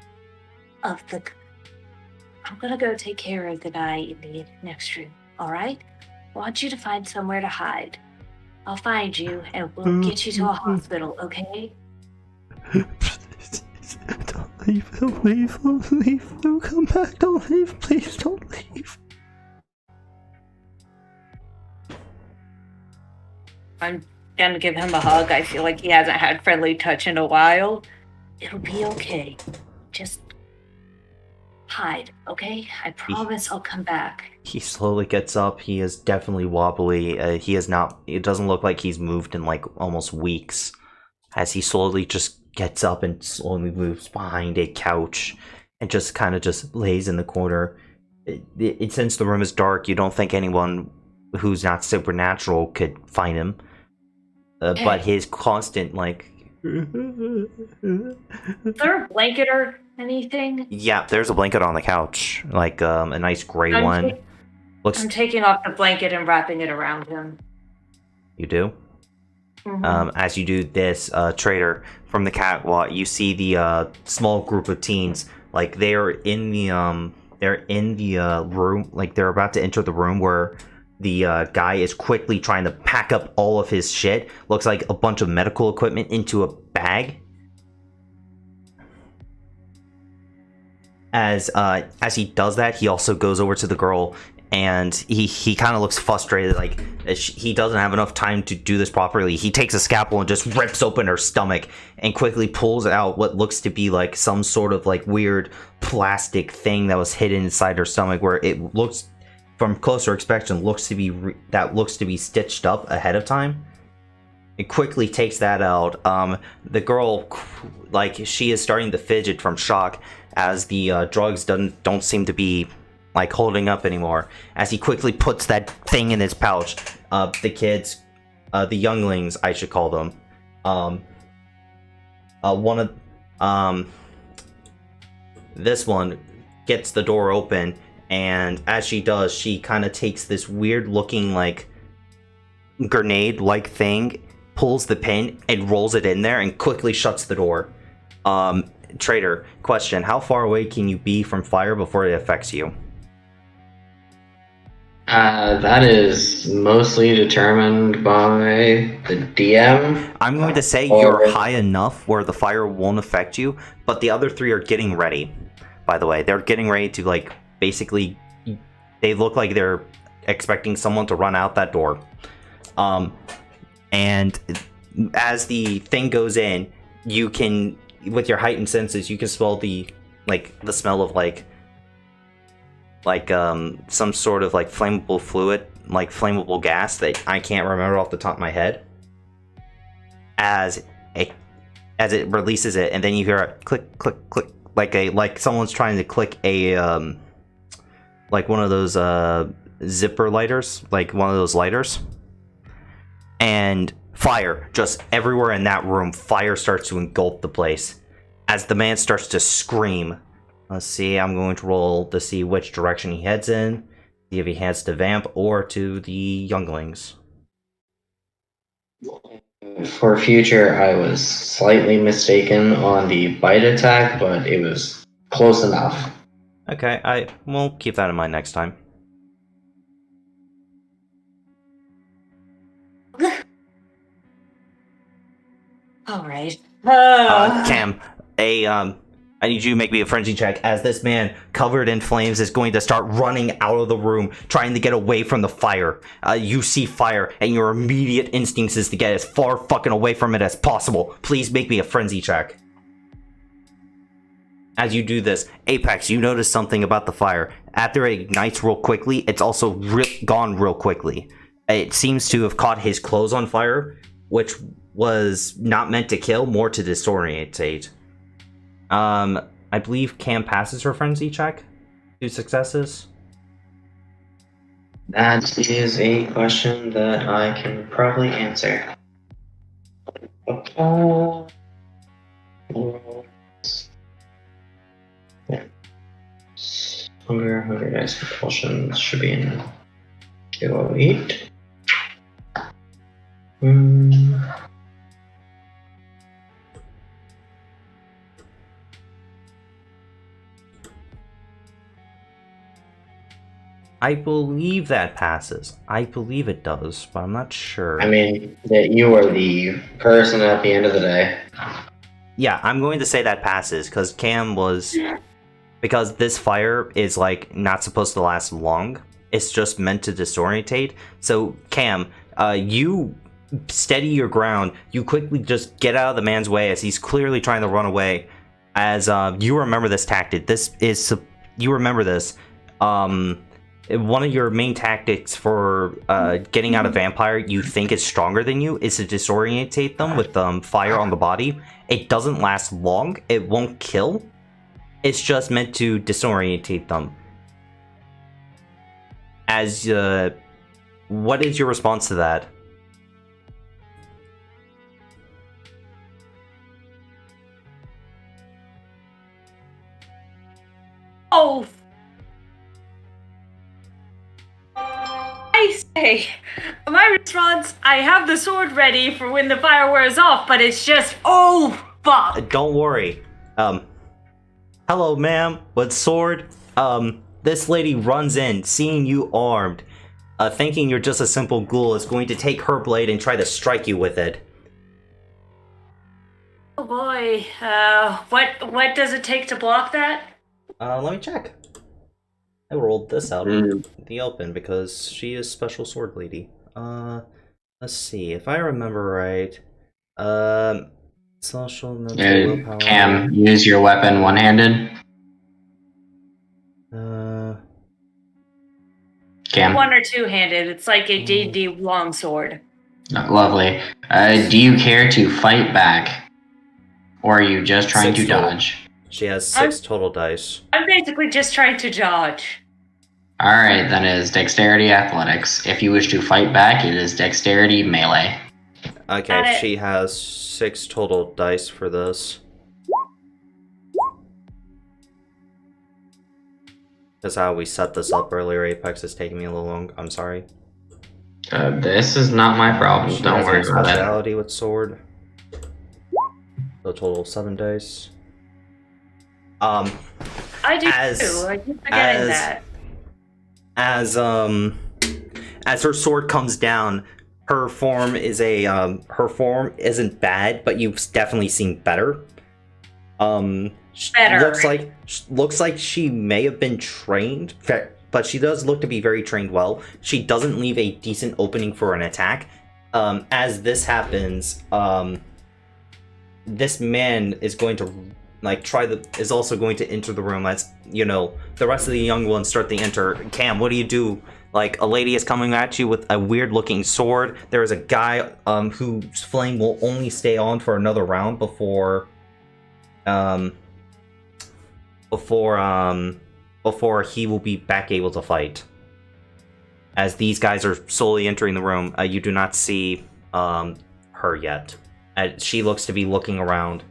of the guy in the next room, alright? I want you to find somewhere to hide. I'll find you and we'll get you to a hospital, okay? Please, don't leave, don't come back, don't leave, please don't leave. I'm gonna give him a hug. I feel like he hasn't had friendly touch in a while. It'll be okay. Just hide, okay? I promise I'll come back. He slowly gets up. He is definitely wobbly. It doesn't look like he's moved in like almost weeks. As he slowly just gets up and slowly moves behind a couch and just kind of just lays in the corner. Since the room is dark, you don't think anyone who's not supernatural could find him. But his constant like... Is there a blanket or anything? Yeah, there's a blanket on the couch. Like a nice gray one. I'm taking off the blanket and wrapping it around him. You do? Mm-hmm. As you do this, Trader, from the catwalk, you see the small group of teens. Like they're in the room. Like they're about to enter the room where the guy is quickly trying to pack up all of his shit. Looks like a bunch of medical equipment into a bag. As he does that, he also goes over to the girl, and he kind of looks frustrated, like he doesn't have enough time to do this properly. He takes a scalpel and just rips open her stomach and quickly pulls out what looks to be like some sort of like weird plastic thing that was hidden inside her stomach, where it looks, from closer inspection, looks to be stitched up ahead of time. It quickly takes that out. The girl, like, she is starting to fidget from shock as the drugs don't seem to be like holding up anymore. As he quickly puts that thing in his pouch, the kids, the younglings, I should call them, this one gets the door open. And as she does, she kind of takes this weird looking like grenade-like thing, pulls the pin, and rolls it in there and quickly shuts the door. Trader, question, how far away can you be from fire before it affects you? That is mostly determined by the DM. I'm going to say you're high enough where the fire won't affect you, but the other three are getting ready, by the way. They're getting ready to, like, basically, they look like they're expecting someone to run out that door. And as the thing goes in, you can, with your heightened senses, you can smell the smell of some sort of like flammable fluid, like flammable gas that I can't remember off the top of my head. As it releases it, and then you hear a click, click, click, like someone's trying to click a like one of those zipper lighters, like one of those lighters, and fire just everywhere in that room. Fire starts to engulf the place as the man starts to scream. Let's see, I'm going to roll to see which direction he heads in, see if he heads to Vamp or to the younglings. For future, I was slightly mistaken on the bite attack, but it was close enough. Okay, I will keep that in mind next time. All right. Cam, I need you to make me a frenzy check as this man, covered in flames, is going to start running out of the room, trying to get away from the fire. You see fire, and your immediate instincts is to get as far fucking away from it as possible. Please make me a frenzy check. As you do this, Apex, you notice something about the fire. After it ignites real quickly, it's also gone real quickly. It seems to have caught his clothes on fire, which was not meant to kill, more to disorientate. I believe Cam passes her frenzy check. 2 successes. That is a question that I can probably answer. Hunger dice compulsion should be in 208. I believe that passes. I believe it does, but I'm not sure. I mean, that you are the person at the end of the day. Yeah, I'm going to say that passes, because because this fire is, like, not supposed to last long. It's just meant to disorientate. So, Cam, you steady your ground. You quickly just get out of the man's way as he's clearly trying to run away. As, you remember this tactic. You remember this. One of your main tactics for getting out of vampire you think is stronger than you is to disorientate them with fire on the body. It doesn't last long. It won't kill. It's just meant to disorientate them. As what is your response to that? Oh, I say, my response, I have the sword ready for when the fire wears off, but it's just, oh, fuck. Don't worry. Hello, ma'am. What sword? This lady runs in, seeing you armed, thinking you're just a simple ghoul, is going to take her blade and try to strike you with it. Oh boy, what does it take to block that? Let me check. I rolled this out in the open because she is special sword lady. Let's see, if I remember right, social mental willpower. Cam, use your weapon one-handed. Cam. One or two-handed. It's like a D&D longsword. Lovely. Do you care to fight back, or are you just trying to dodge? She has 6 total dice. I'm basically just trying to dodge. Alright, then it is dexterity athletics. If you wish to fight back, it is dexterity melee. Okay, she has 6 total dice for this. That's how we set this up earlier. Apex is taking me a little long. I'm sorry. This is not my problem. Don't worry about that. Speciality with sword. So total 7 dice. I do too. I keep forgetting that. As her sword comes down, her form isn't bad, but you've definitely seen better. Better. Looks like she may have been trained, but she does look to be very trained well. She doesn't leave a decent opening for an attack. as this happens, this man is going to is also going to enter the room as, the rest of the young ones start to enter. Cam, what do you do? Like, a lady is coming at you with a weird looking sword. There is a guy whose flame will only stay on for another round before he will be back able to fight. As these guys are slowly entering the room, you do not see her yet. She looks to be looking around.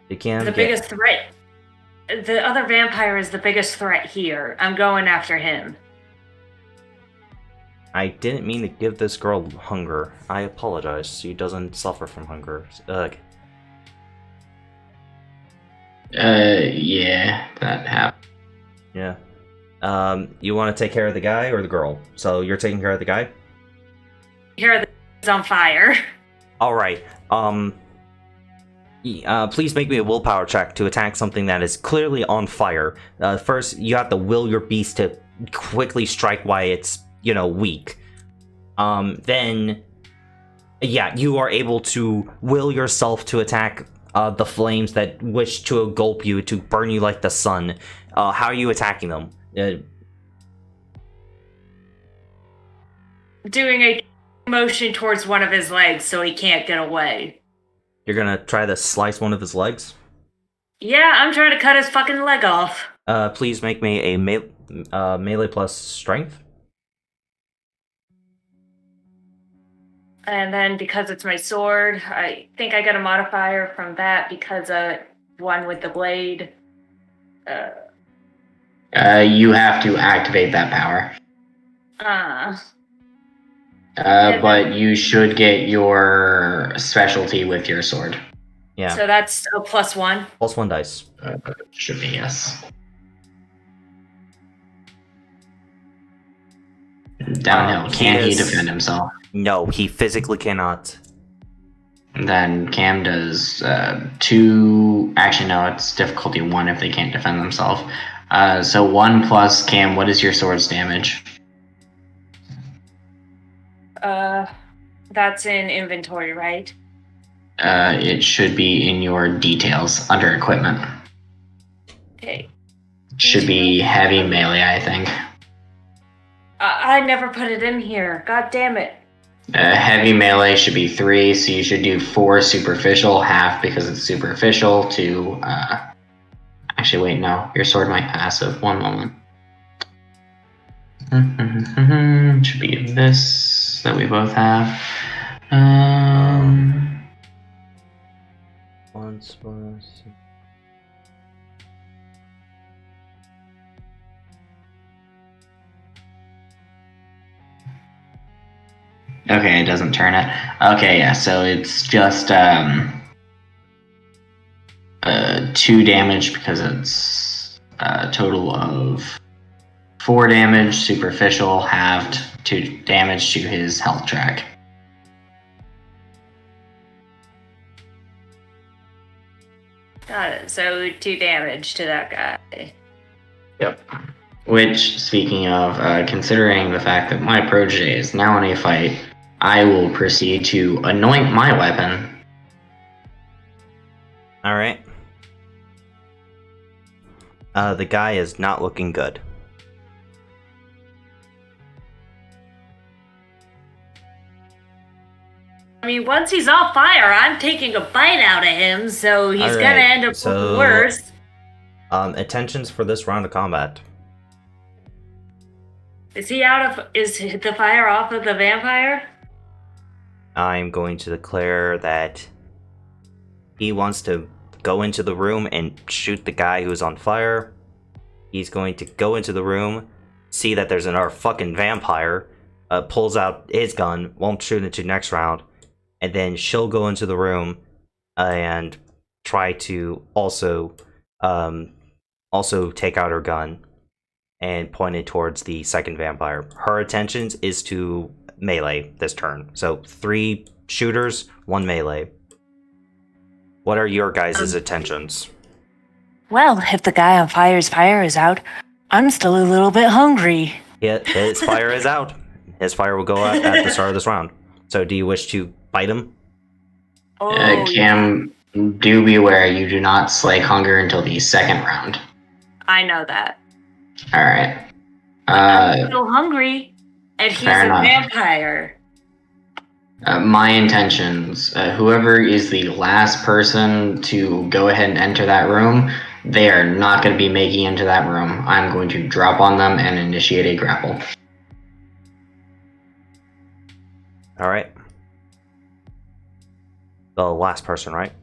The biggest threat. The other vampire is the biggest threat here. I'm going after him. I didn't mean to give this girl hunger. I apologize. She doesn't suffer from hunger. Ugh. Yeah, that happened. Yeah. You want to take care of the guy or the girl? So you're taking care of the guy? Here is on fire. All right. Please make me a willpower check to attack something that is clearly on fire. First, you have to will your beast to quickly strike while it's, weak. Then, you are able to will yourself to attack the flames that wish to engulf you, to burn you like the sun. How are you attacking them? Doing a motion towards one of his legs so he can't get away. You're gonna try to slice one of his legs? Yeah, I'm trying to cut his fucking leg off. Please make me a melee plus strength. And then because it's my sword, I think I get a modifier from that because one with the blade. You have to activate that power. But you should get your specialty with your sword. Yeah. So that's a +1? +1 dice. Should be, yes. Downhill. Can he defend himself? No, he physically cannot. Then Cam does 2... Actually, no, it's difficulty 1 if they can't defend themselves. So 1 plus Cam, what is your sword's damage? That's in inventory, right? It should be in your details under equipment. Okay. Should be heavy melee, I think. I never put it in here. God damn it. Heavy melee should be 3, so you should do 4 superficial, half because it's superficial to, actually, wait, no. Your sword might passive. One moment. Should be this that we both have. Once was. Okay, it doesn't turn it. Okay, yeah, so it's just 2 damage because it's a total of 4 damage, superficial, halved, 2 damage to his health track. Got it. So 2 damage to that guy. Yep. Which, speaking of, considering the fact that my protege is now in a fight, I will proceed to anoint my weapon. Alright. The guy is not looking good. I mean, once he's on fire, I'm taking a bite out of him, so he's Alright, gonna end up so, worse. Attentions for this round of combat. Is the fire off of the vampire? I'm going to declare that he wants to go into the room and shoot the guy who's on fire. He's going to go into the room, see that there's another fucking vampire, pulls out his gun, won't shoot into next round, and then she'll go into the room and try to also take out her gun and point it towards the second vampire. Her intentions is to melee this turn. So 3 shooters, 1 melee. What are your guys' intentions? Well, if the guy on fire's fire is out, I'm still a little bit hungry. Yeah, his fire is out. His fire will go out at the start of this round. So, do you wish to bite him? Oh, Cam, do be aware you do not slake hunger until the second round. I know that. All right. I'm still hungry, and he's fair a enough. vampire. My intentions, whoever is the last person to go ahead and enter that room, they are not going to be making into that room. I'm going to drop on them and initiate a grapple. All right. The last person, right?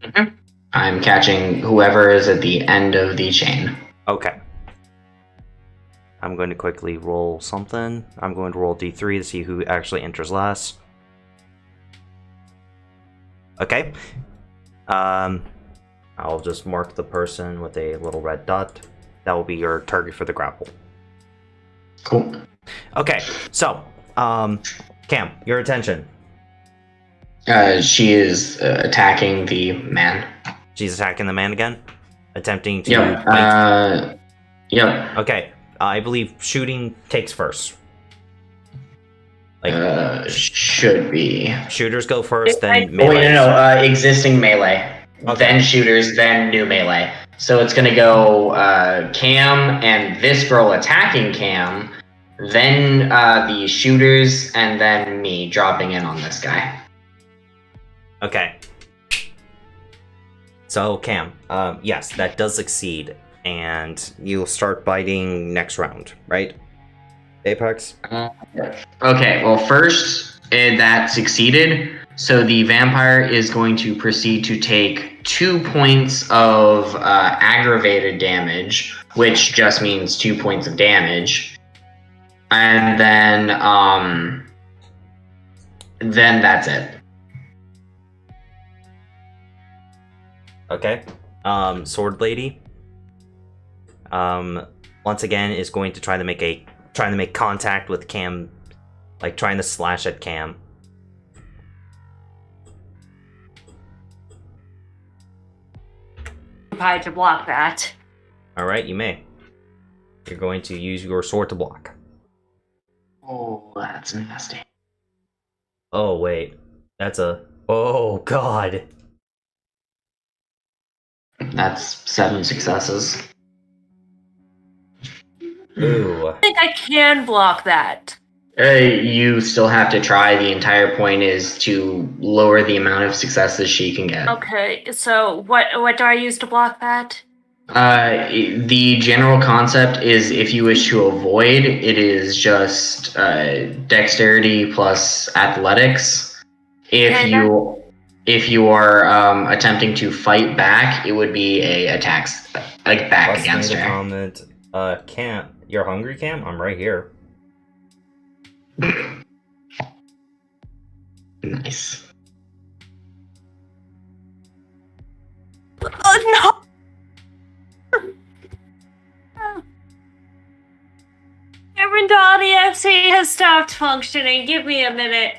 Mm-hmm. I'm catching whoever is at the end of the chain. Okay. I'm going to quickly roll something. I'm going to roll D3 to see who actually enters last. Okay. I'll just mark the person with a little red dot. That will be your target for the grapple. Cool. Okay, so, Cam, your attention. She is attacking the man. She's attacking the man again? Attempting to Yep. bite? Yep. Okay, I believe shooting takes first. Should be. Shooters go first, then Oh, melee. wait, no. Existing melee. Okay. Then shooters, then new melee. So it's gonna go Cam and this girl attacking Cam, then the shooters, and then me dropping in on this guy. Okay. So, Cam, yes, that does succeed, and you'll start biting next round, right? Apex? Okay, well, first, that succeeded, so the vampire is going to proceed to take 2 points of aggravated damage, which just means 2 points of damage, and then that's it. Okay. Sword Lady. Once again is going to trying to make contact with Cam, like trying to slash at Cam. Occupied to block that. Alright, you may. You're going to use your sword to block. Oh, that's nasty. Oh, wait. That's a... Oh, God. That's 7 successes. Ooh. I think I can block that. You still have to try. The entire point is to lower the amount of successes she can get. Okay, so what do I use to block that? The general concept is if you wish to avoid, it is just dexterity plus athletics. If you are attempting to fight back, it would be a attacks like back Plus against made a her. comment. Cam, you're hungry, Cam? I'm right here. Nice. Oh no! Everendani FC has stopped functioning. Give me a minute.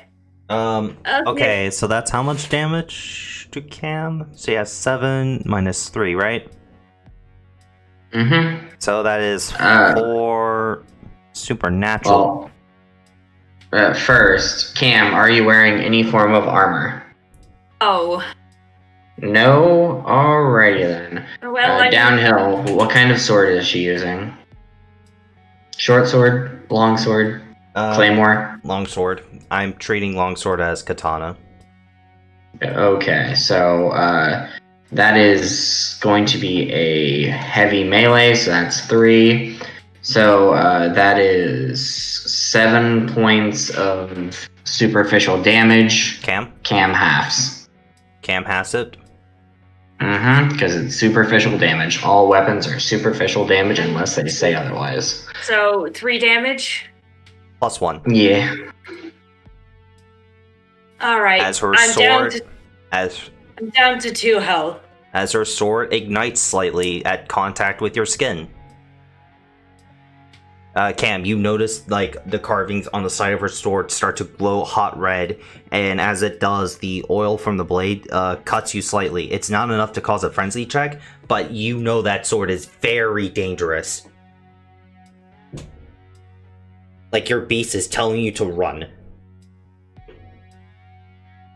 Okay, so that's how much damage to Cam? So he has 7 minus 3, right? Mm-hmm. So that is 4 supernatural. Well, first, Cam, are you wearing any form of armor? Oh. No? Alrighty then. Well, Downhill, what kind of sword is she using? Short sword? Long sword? Claymore? Longsword. I'm treating longsword as katana. Okay, so that is going to be a heavy melee, so that's 3. So that is 7 points of superficial damage. Cam? Cam halves. Cam has it. Because it's superficial damage. All weapons are superficial damage unless they say otherwise. So 3 damage. +1. Yeah. All right. As her I'm sword, I'm down to 2 health. as her sword ignites slightly at contact with your skin. Cam, you notice like the carvings on the side of her sword start to glow hot red, and as it does, the oil from the blade cuts you slightly. It's not enough to cause a frenzy check, but you know that sword is very dangerous. Like your beast is telling you to run.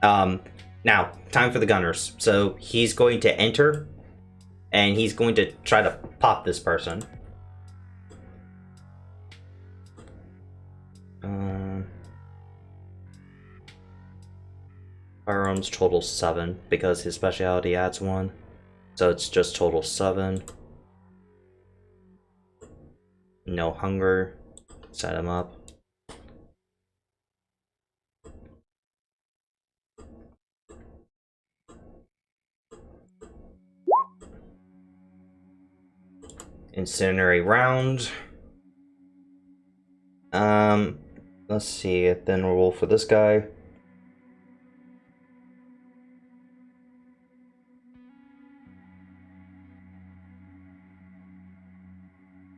Now, time for the gunners. So he's going to enter, and he's going to try to pop this person. Firearms total 7, because his specialty adds 1. So it's just total 7. No hunger. Set him up. Incendiary round. Let's see. Then we'll roll for this guy.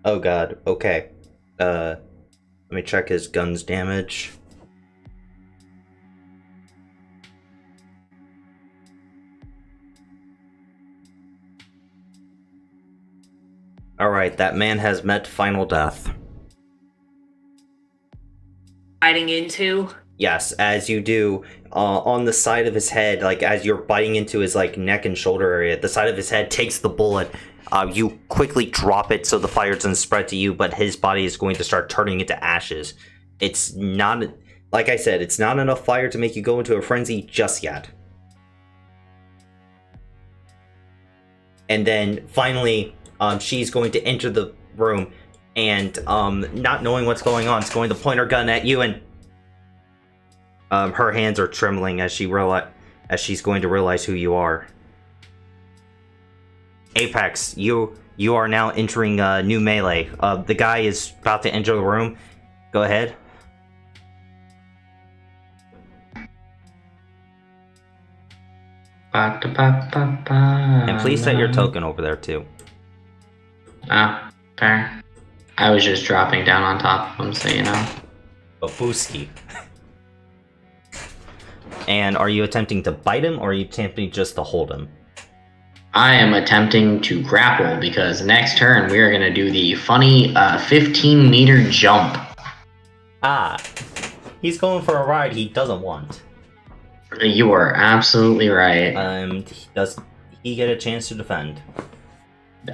Oh god. Okay. Let me check his gun's damage. Alright, that man has met final death. Biting into. Yes, as you do, on the side of his head, like as you're biting into his like neck and shoulder area, the side of his head takes the bullet. You quickly drop it so the fire doesn't spread to you, but his body is going to start turning into ashes. It's not, like I said, it's not enough fire to make you go into a frenzy just yet. And then finally, she's going to enter the room, and not knowing what's going on, is going to point her gun at you, and her hands are trembling as she's going to realize who you are. Apex, you are now entering new melee. The guy is about to enter the room. Go ahead. And please set your token over there too. Oh, fair. I was just dropping down on top of him, so you know. Babuski. And are you attempting to bite him, or are you attempting just to hold him? I am attempting to grapple, because next turn we are going to do the funny 15-meter jump. Ah, he's going for a ride he doesn't want. You are absolutely right. Does he get a chance to defend?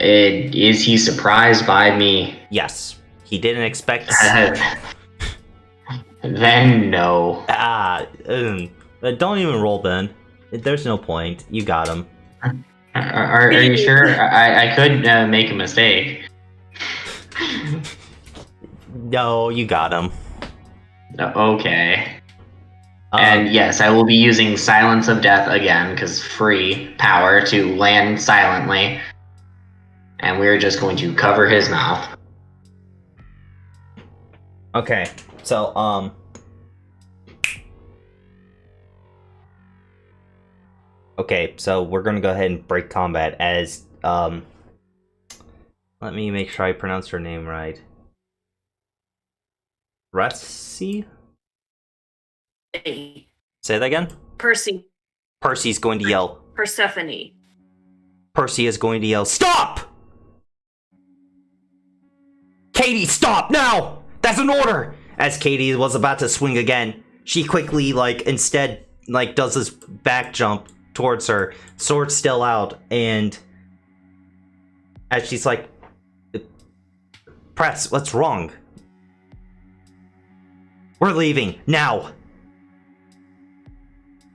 Is he surprised by me? Yes. He didn't expect... Then no. Don't even roll, Ben. There's no point. You got him. Are you sure? I could make a mistake. No, you got him. Okay. And yes, I will be using Silence of Death again, because free power to land silently. And we're just going to cover his mouth. Okay, so, okay, so we're gonna go ahead and break combat as, let me make sure I pronounce her name right. Resi? Say that again? Percy. Percy's going to yell. Persephone. Percy is going to yell, "Stop! Katie, stop now! That's an order!" As Katie was about to swing again, she quickly, instead, does this back jump towards her, sword still out, and as she's like, "Press, what's wrong? We're leaving, now!"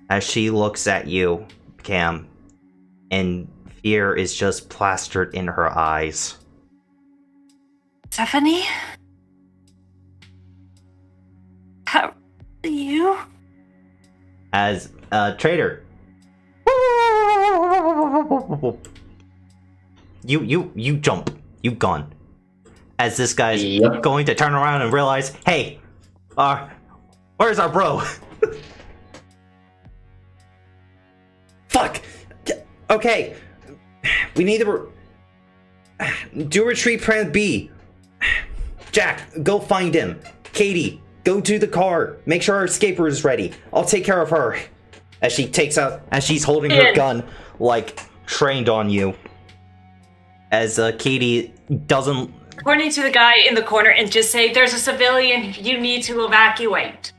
As she looks at you, Cam, and fear is just plastered in her eyes. Stephanie? How are you? As, Traitor. You jump. You gone. As this guy's going to turn around and realize, hey, where's our bro? Fuck! Okay. We need to do retreat plan B. Jack, go find him. Katie, go to the car. Make sure our escaper is ready. I'll take care of her. As she's holding her gun, trained on you. As Katie doesn't pointing to the guy in the corner and just say, "There's a civilian. You need to evacuate."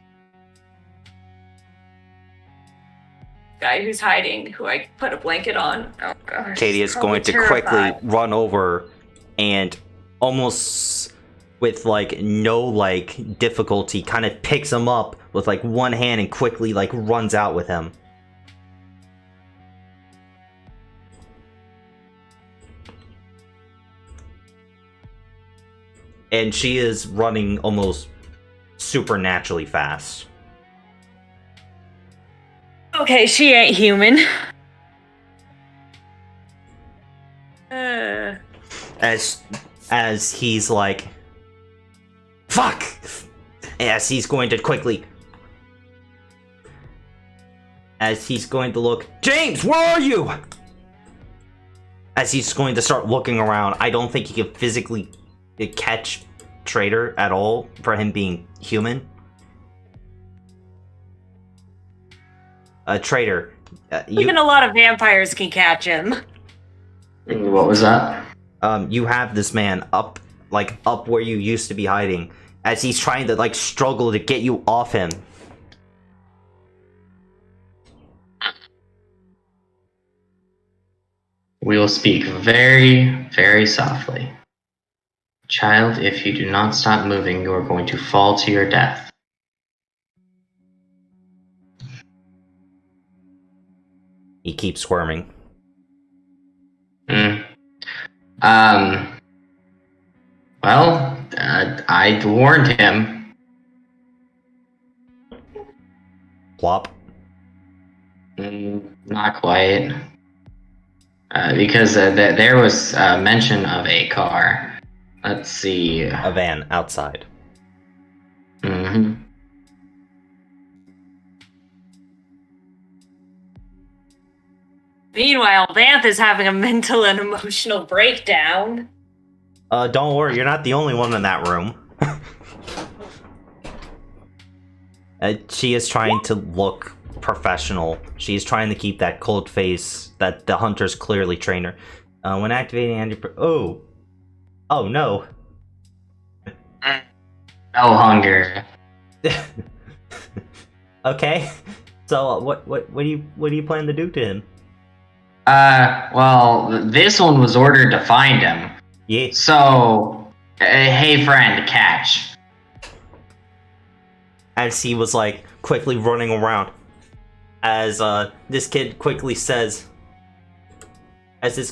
Guy who's hiding, who I put a blanket on. Oh gosh. Katie is going to quickly run over and almost with like no like difficulty kind of picks him up with like one hand and quickly like runs out with him. And she is running almost supernaturally fast. Okay, she ain't human. As he's like, fuck! As he's going to look, James, where are you? As he's going to start looking around, I don't think he can physically catch Trader at all for him being human. Trader, Even a lot of vampires can catch him. What was that? You have this man up where you used to be hiding, as he's trying to like struggle to get you off him. We will speak very, very softly. Child, if you do not stop moving, you are going to fall to your death. He keeps squirming. Well, I warned him. Plop. Not quite. Because there was mention of a car. Let's see. A van outside. Mm-hmm. Meanwhile, Vanth is having a mental and emotional breakdown. Don't worry, you're not the only one in that room. She is trying to look professional. She is trying to keep that cold face that the hunters clearly trained her. When activating oh no. No hunger. Okay. So what do you plan to do to him? Well, this one was ordered to find him. Yeah. So, hey friend, catch. As he was like quickly running around, as this kid quickly says, this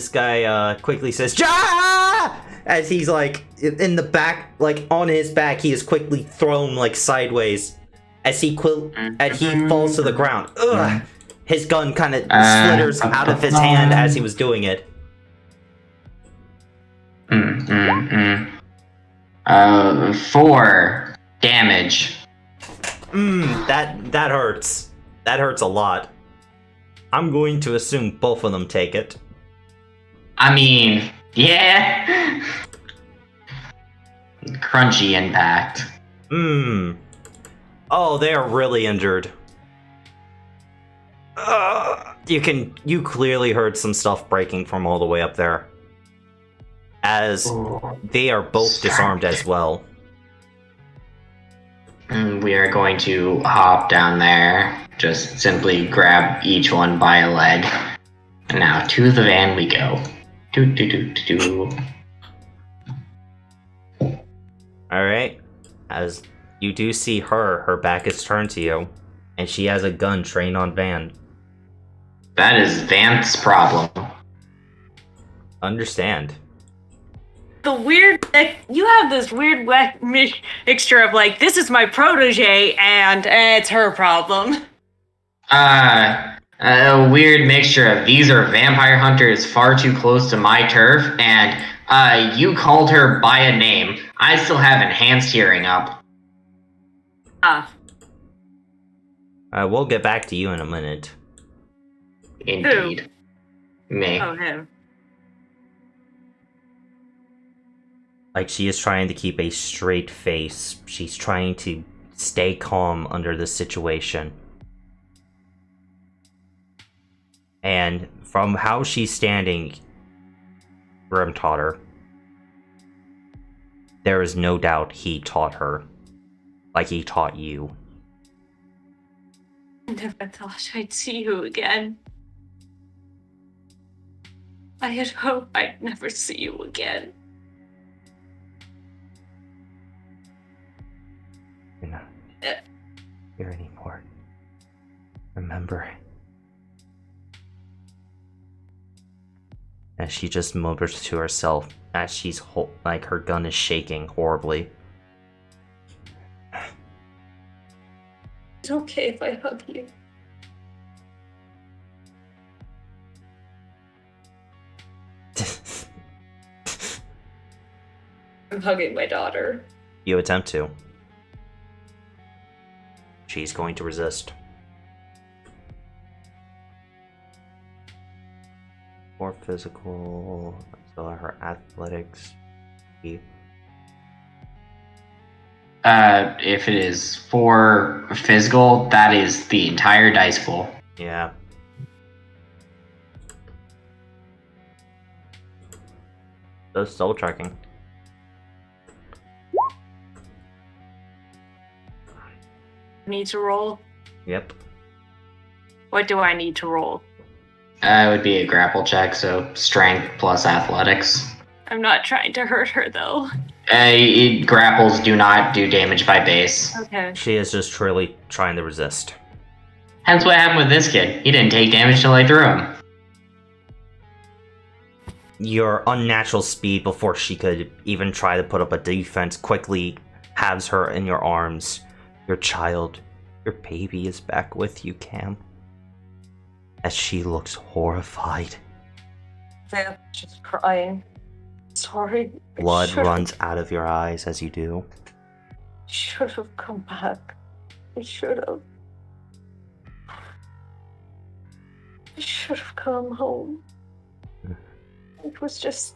guy quickly says, "Ja!" As he's like in the back, like on his back, he is quickly thrown like sideways as he falls to the ground. Ugh. His gun kind of slitters out of his hand as he was doing it. 4 damage. That hurts. That hurts a lot. I'm going to assume both of them take it. I mean, yeah. Crunchy impact. Oh, they are really injured. You clearly heard some stuff breaking from all the way up there. As they are both disarmed as well. We are going to hop down there. Just simply grab each one by a leg. And now to the van we go. Alright. As you do see her back is turned to you. And she has a gun trained on Van. That is Vanth's problem. Understand. The weird, you have this weird mixture of like, this is my protege and it's her problem. A weird mixture of these are vampire hunters far too close to my turf, and you called her by a name. I still have enhanced hearing up. We'll get back to you in a minute. Indeed. Me. Oh, him. Like, she is trying to keep a straight face. She's trying to stay calm under this situation. And from how she's standing, Grim taught her, there is no doubt he taught her. Like he taught you. I never thought I'd see you again. I had hoped I'd never see you again. You're not here anymore. Remember. As she just mutters to herself, as she's like her gun is shaking horribly. It's okay if I hug you. I'm hugging my daughter. You attempt to. She's going to resist. More physical, so her athletics. If it is for physical, that is the entire dice pool. Yeah. Those soul tracking. Need to roll? Yep. What do I need to roll? It would be a grapple check, so strength plus athletics. I'm not trying to hurt her though. Grapples do not do damage by base. Okay. She is just truly trying to resist. Hence what happened with this kid. He didn't take damage till I threw him. Your unnatural speed before she could even try to put up a defense quickly has her in your arms. Your child, your baby is back with you, Cam. As she looks horrified. I'm just crying. Sorry. Blood runs out of your eyes as you do. Should have come back. I should have. I should have come home. It was just.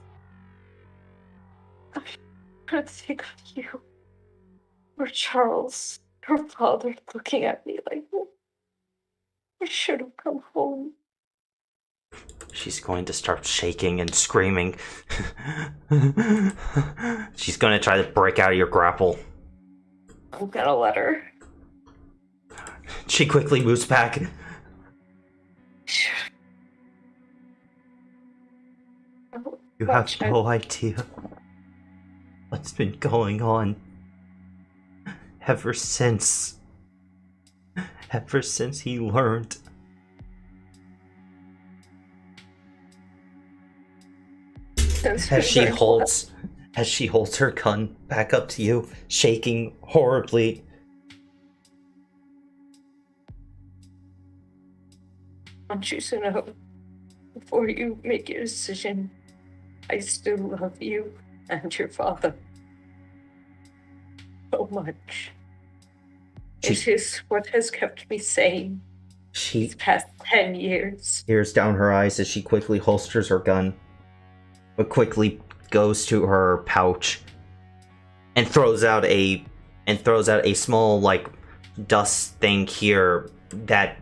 I couldn't think of you. Or Charles, your father, looking at me like, I should have come home. She's going to start shaking and screaming. She's going to try to break out of your grapple. I'm gonna let her. She quickly moves back. You have no idea what's been going on ever since he learned. As she holds her gun back up to you, shaking horribly. I want you to know, before you make your decision, I still love you and your father so much. It is what has kept me sane these past 10 years. Tears down her eyes as she quickly holsters her gun, but quickly goes to her pouch and throws out a small like dust thing here that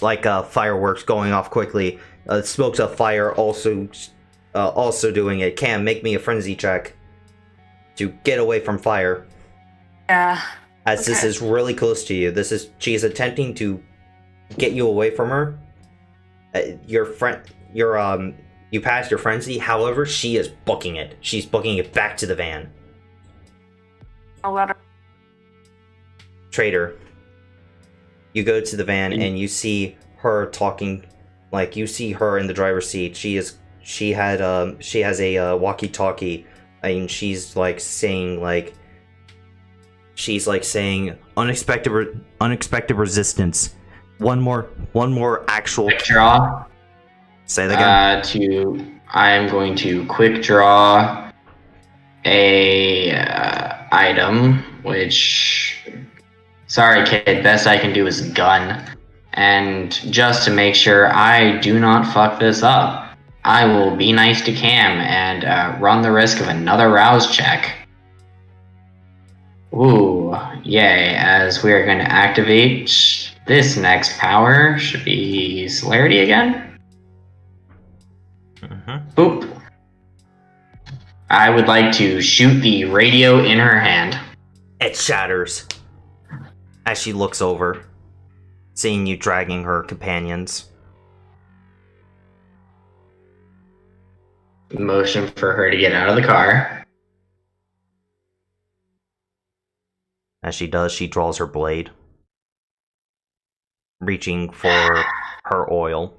like fireworks going off quickly. Smokes of fire also doing it. Cam, make me a frenzy check to get away from fire. Yeah. As okay. This is really close to you. She is attempting to get you away from her. You passed your frenzy. However, she is booking it. She's booking it back to the van. I'll let her. Trader, you go to the van and you see her talking. Like, you see her in the driver's seat. She has a walkie-talkie, and she's saying unexpected resistance. One more actual Quick draw. Say that again. I am going to quick draw a item, which, sorry kid, best I can do is gun. And just to make sure I do not fuck this up, I will be nice to Cam and run the risk of another rouse check. Ooh, yay, as we are going to activate this next power. Should be Celerity again. Boop. I would like to shoot the radio in her hand. It shatters as she looks over, seeing you dragging her companions. Motion for her to get out of the car. As she does, she draws her blade, reaching for her oil.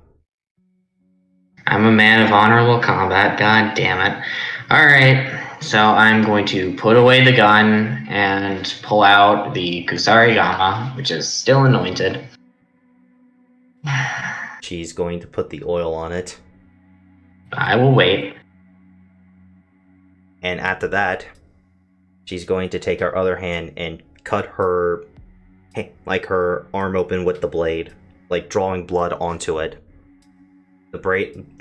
I'm a man of honorable combat, god damn it. Alright, so I'm going to put away the gun and pull out the Kusarigama, which is still anointed. She's going to put the oil on it. I will wait. And after that, she's going to take her other hand and cut her, like her arm open with the blade, like drawing blood onto it. The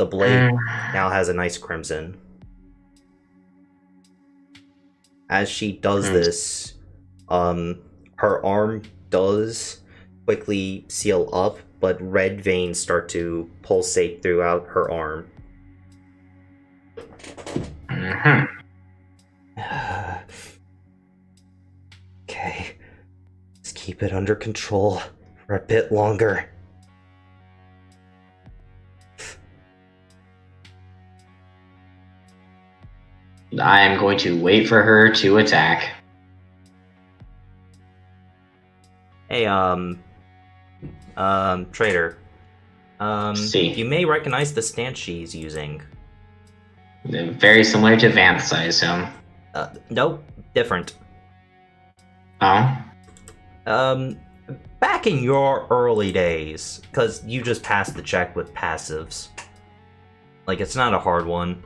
blade now has a nice crimson. As she does this, her arm does quickly seal up, but red veins start to pulsate throughout her arm. Okay, let's keep it under control for a bit longer. I am going to wait for her to attack. Hey, trader. See. You may recognize the stance she's using. Very similar to Vanth's, I assume. Nope, different. Oh? Back in your early days, because you just passed the check with passives. Like, it's not a hard one.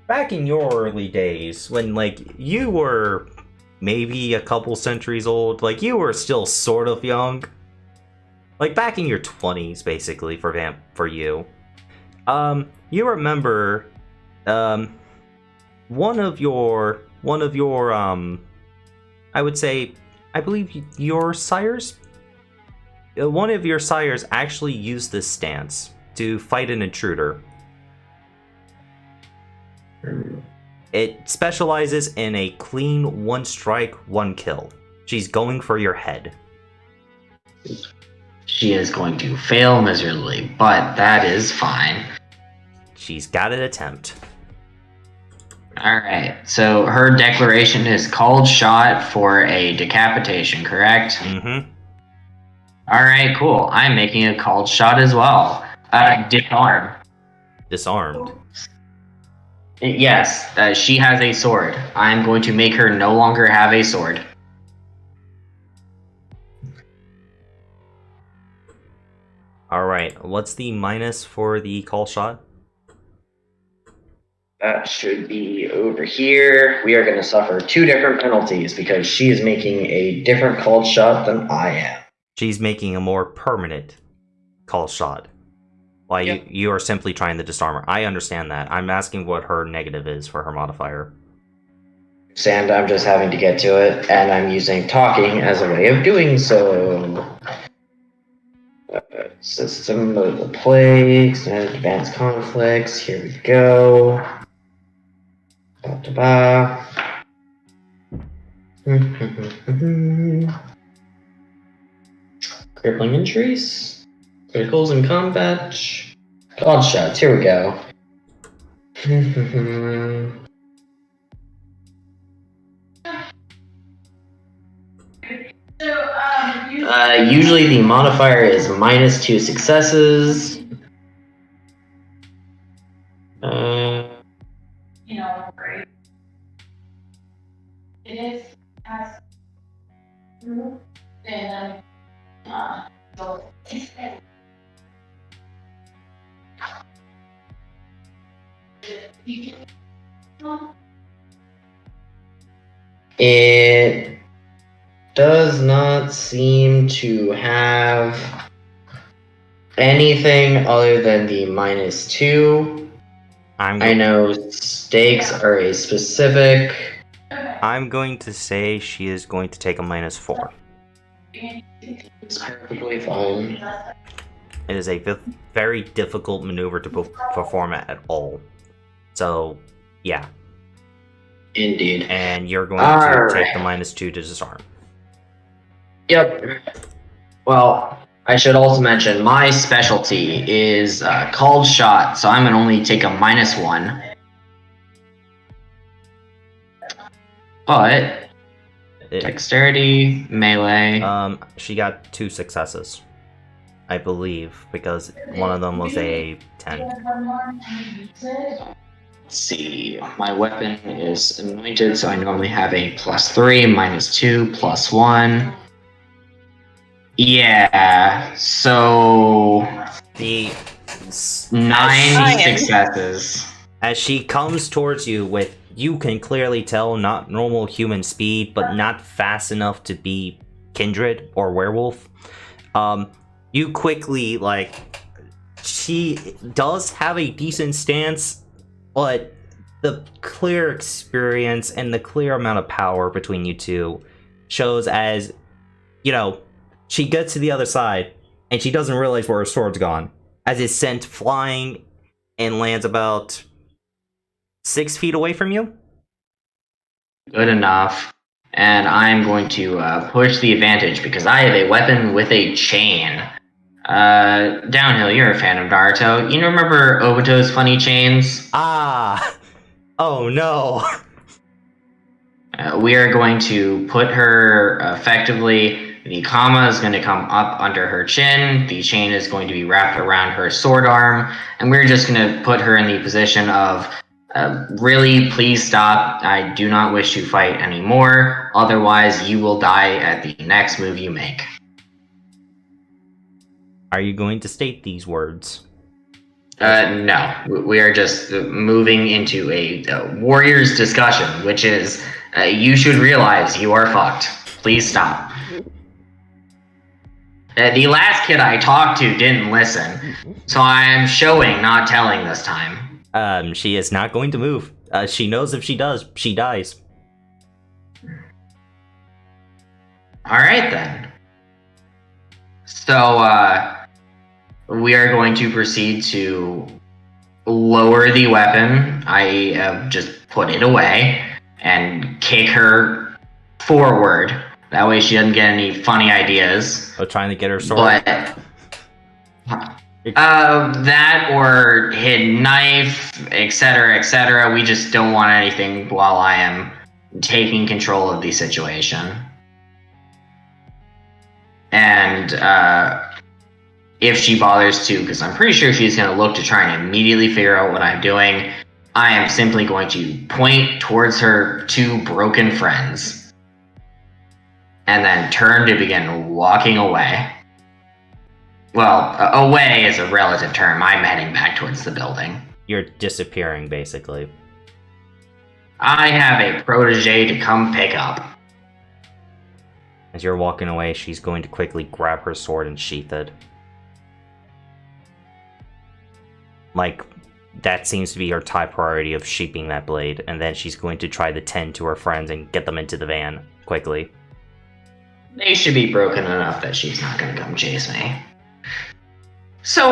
Back in your early days, when, like, you were maybe a couple centuries old, like, you were still sort of young. Like, back in your 20s, basically, for you. You remember, one of your, I would say, I believe your sires? One of your sires actually used this stance to fight an intruder. It specializes in a clean one strike, one kill. She's going for your head. She is going to fail miserably, but that is fine. She's got an attempt. Alright, so her declaration is called shot for a decapitation, correct? Mm-hmm. Alright, cool. I'm making a called shot as well. Disarm. Disarmed. Yes, she has a sword. I'm going to make her no longer have a sword. Alright, what's the minus for the call shot? That should be over here. We are going to suffer 2 different penalties because she is making a different called shot than I am. She's making a more permanent call shot. While you are simply trying to disarm her. I understand that. I'm asking what her negative is for her modifier. And I'm just having to get to it, and I'm using talking as a way of doing so. System mobile play, advanced conflicts, here we go. Ba-da-ba. Crippling injuries. Criticals in combat. Called shots, here we go. Usually the modifier is minus 2 successes. Great. It is as then It does not seem to have anything other than the minus 2. I know stakes are a specific. I'm going to say she is going to take a minus 4. It's perfectly fine. It is a very difficult maneuver to perform at all. So, yeah. Indeed. And you're going to Alright. take the -2 to disarm. Yep. Well, I should also mention my specialty is called shot, so I'm gonna only take a -1. But dexterity, melee. She got 2 successes, I believe, because one of them was a 10. Let's see. My weapon is anointed, so I normally have a +3, -2, +1. Yeah, so The 9 successes. As she comes towards you with, you can clearly tell, not normal human speed, but not fast enough to be kindred or werewolf. You quickly, she does have a decent stance, but the clear experience and the clear amount of power between you two shows as, she gets to the other side, and she doesn't realize where her sword's gone, as it's sent flying and lands about 6 feet away from you. Good enough. And I'm going to push the advantage because I have a weapon with a chain. Downhill, you're a fan of Naruto. You remember Obito's funny chains? Ah! Oh no! We are going to put her effectively. The kama is going to come up under her chin. The chain is going to be wrapped around her sword arm. And we're just going to put her in the position of, really, please stop. I do not wish to fight anymore. Otherwise, you will die at the next move you make. Are you going to state these words? No. We are just moving into a warrior's discussion, which is, you should realize you are fucked. Please stop. The last kid I talked to didn't listen, so I'm showing, not telling this time. She is not going to move. She knows if she does, she dies. Alright then. So, we are going to proceed to lower the weapon. I just put it away and kick her forward. That way she doesn't get any funny ideas. Oh, trying to get her sword? But that or hidden knife, etc., etc. We just don't want anything while I am taking control of the situation. And if she bothers to, because I'm pretty sure she's going to look to try and immediately figure out what I'm doing, I am simply going to point towards her 2 broken friends. And then turn to begin walking away. Well, away is a relative term. I'm heading back towards the building. You're disappearing, basically. I have a protege to come pick up. As you're walking away, she's going to quickly grab her sword and sheath it. That seems to be her top priority of sheathing that blade, and then she's going to try to tend to her friends and get them into the van, quickly. They should be broken enough that she's not going to come chase me. So,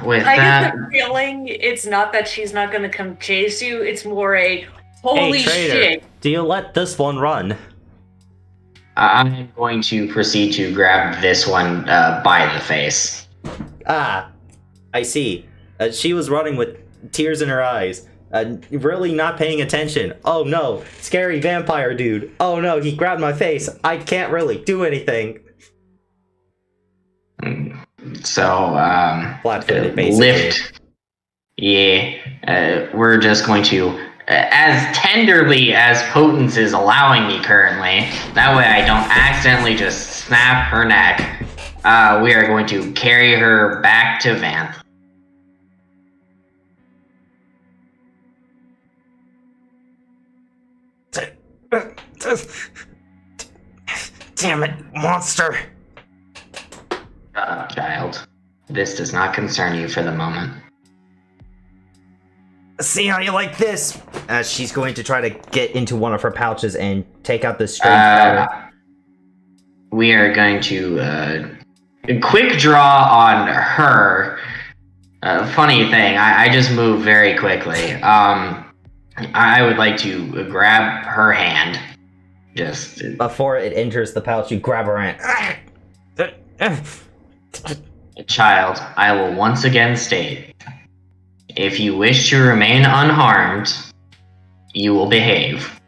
with I that... get the feeling it's not that she's not going to come chase you, it's more a, holy hey, traitor, shit. do you let this one run? I'm going to proceed to grab this one by the face. Ah, I see. She was running with tears in her eyes. Really not paying attention. Oh no, scary vampire dude. Oh no, he grabbed my face. I can't really do anything. So, flat-footed, basically. Lift. Yeah, we're just going to, as tenderly as Potence is allowing me currently, that way I don't accidentally just snap her neck, we are going to carry her back to Vanth. Damn it, monster! Child. This does not concern you for the moment. See how you like this? She's going to try to get into one of her pouches and take out this strange powder. We are going to, quick draw on her. Funny thing, I just move very quickly. I would like to grab her hand. Just Before it enters the pouch, you grab her hand. child, I will once again state, if you wish to remain unharmed, you will behave.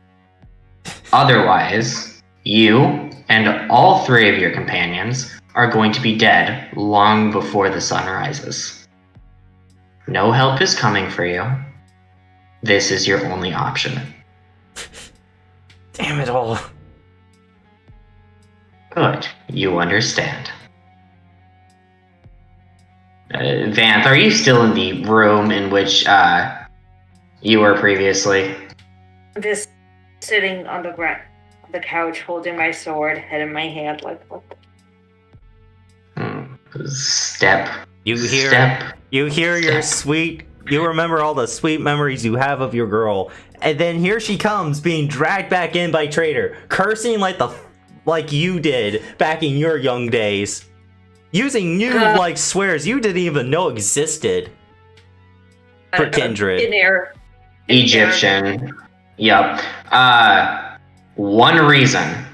Otherwise, you and all 3 of your companions are going to be dead long before the sun rises. No help is coming for you. This is your only option. Damn it all. Good, you understand. Vanth, are you still in the room in which you were previously? Just sitting on the couch, holding my sword, head in my hand, like. Step. You hear your sweet. You remember all the sweet memories you have of your girl, and then here she comes, being dragged back in by Traitor, cursing like you did back in your young days, using new swears you didn't even know existed. For Kindred. In air. Egyptian. Yup. One reason.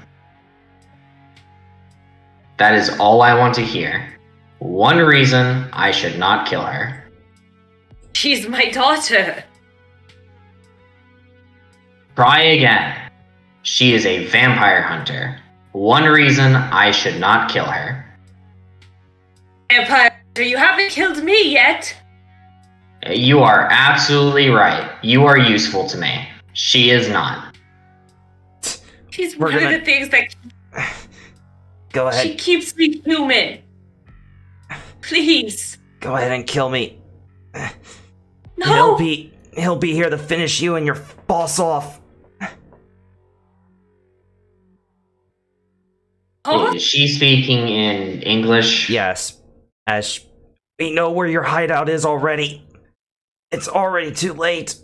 That is all I want to hear. One reason I should not kill her. She's my daughter. Try again. She is a vampire hunter. One reason I should not kill her. Vampire, you haven't killed me yet. You are absolutely right. You are useful to me. She is not. She's one of the things that Go ahead. she keeps me human. Please. Go ahead and kill me. No. He'll be here to finish you and your boss off. Huh? Is she speaking in English? Yes. As we know where your hideout is already. It's already too late.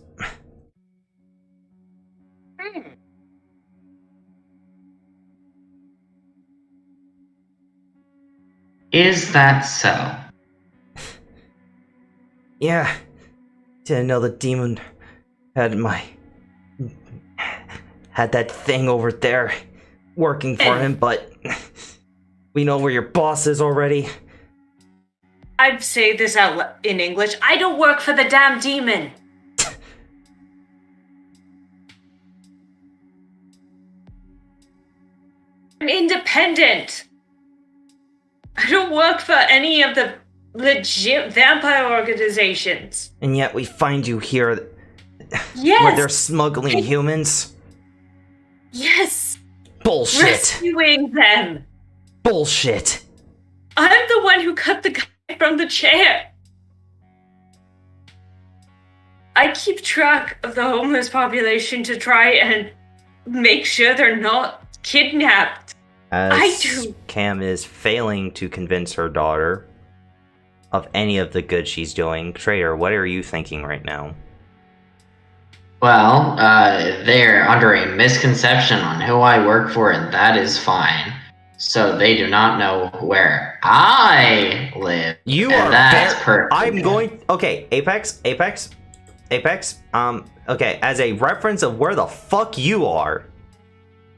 Is that so? Yeah. Didn't know the demon had that thing over there working for him, but we know where your boss is already. I'd say this out in English. I don't work for the damn demon. I'm independent. I don't work for any of the legit vampire organizations. And yet we find you here Yes. where they're smuggling humans. Yes. Bullshit. Rescuing them. Bullshit. I'm the one who cut the guy from the chair. I keep track of the homeless population to try and make sure they're not kidnapped. As I do. Cam is failing to convince her daughter of any of the good she's doing. Traitor, what are you thinking right now? Well, they're under a misconception on who I work for, and that is fine. So they do not know where I live. You and are that's very- perfect. I'm going. Okay, Apex. Okay, as a reference of where the fuck you are.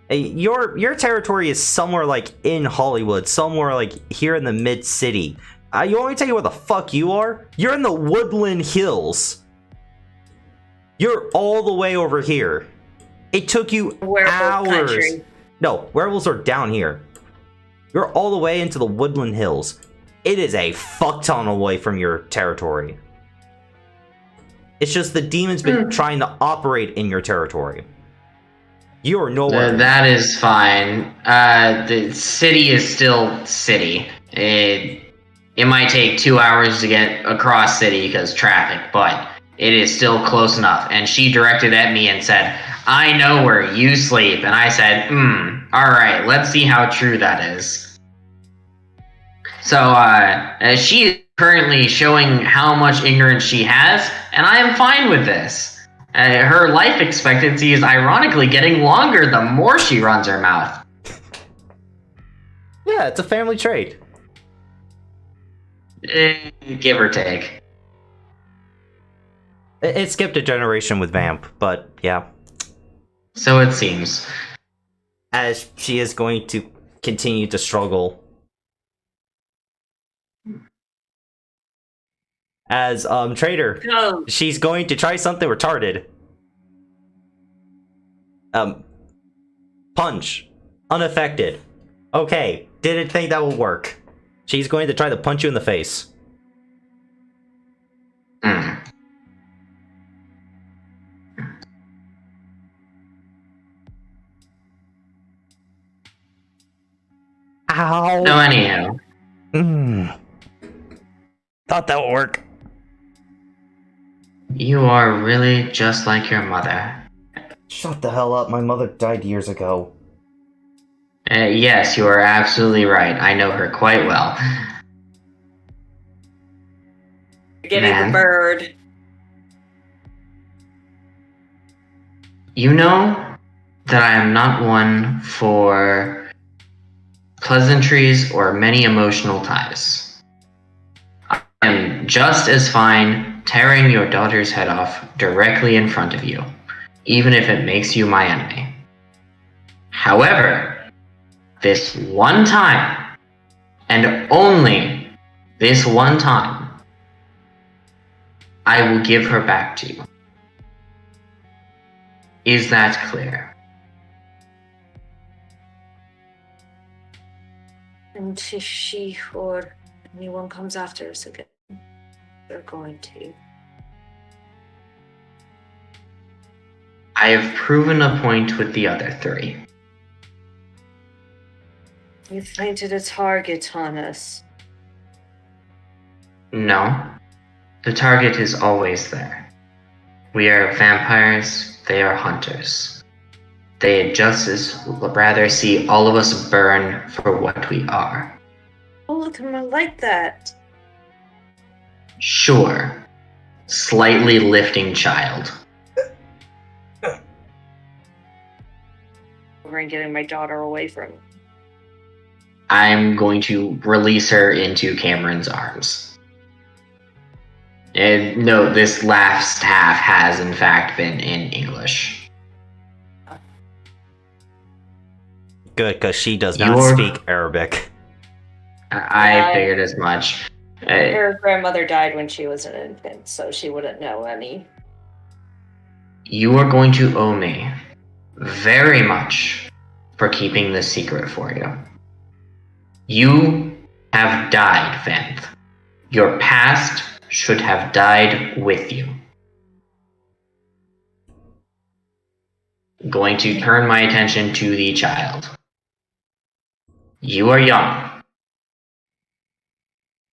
Your territory is somewhere like in Hollywood, somewhere like here in the mid city. You want me to tell you where the fuck you are? You're in the Woodland Hills. You're all the way over here. It took you Werewolf hours. country. No, werewolves are down here. You're all the way into the Woodland Hills. It is a fuck ton away from your territory. It's just the demon's been trying to operate in your territory. You are nowhere. That is fine. The city is still city. It might take 2 hours to get across city because traffic, but it is still close enough. And she directed at me and said, I know where you sleep. And I said, alright, let's see how true that is. So, she is currently showing how much ignorance she has, and I am fine with this. Her life expectancy is ironically getting longer the more she runs her mouth. Yeah, it's a family trait. Give or take. It skipped a generation with Vamp, but yeah. So it seems. As she is going to continue to struggle. As, Trader, Go. she's going to try something retarded. Punch. Unaffected. Okay, didn't think that would work. She's going to try to punch you in the face. Hmm. Ow! So anyhow, Thought that would work. you are really just like your mother. Shut the hell up, my mother died years ago. Yes, you are absolutely right. I know her quite well. Getting Man. the bird. You know that I am not one for pleasantries or many emotional ties. I am just as fine tearing your daughter's head off directly in front of you, even if it makes you my enemy. However, this one time, and only this one time, I will give her back to you. Is that clear? And if she or anyone comes after us again, they're going to. I have proven a point with the other three. You planted a target on us. No, the target is always there. We are vampires, they are hunters. They'd just as rather see all of us burn for what we are. All of them are like that. Sure, slightly lifting child. Over and getting my daughter away from me. I'm going to release her into Cameron's arms. And no, this last half has in fact been in English. Good, because she does not speak Arabic. I figured as much. Her grandmother died when she was an infant, so she wouldn't know any. You are going to owe me very much for keeping this secret for you. You have died, Vanth. Your past should have died with you. Going to turn my attention to the child. You are young.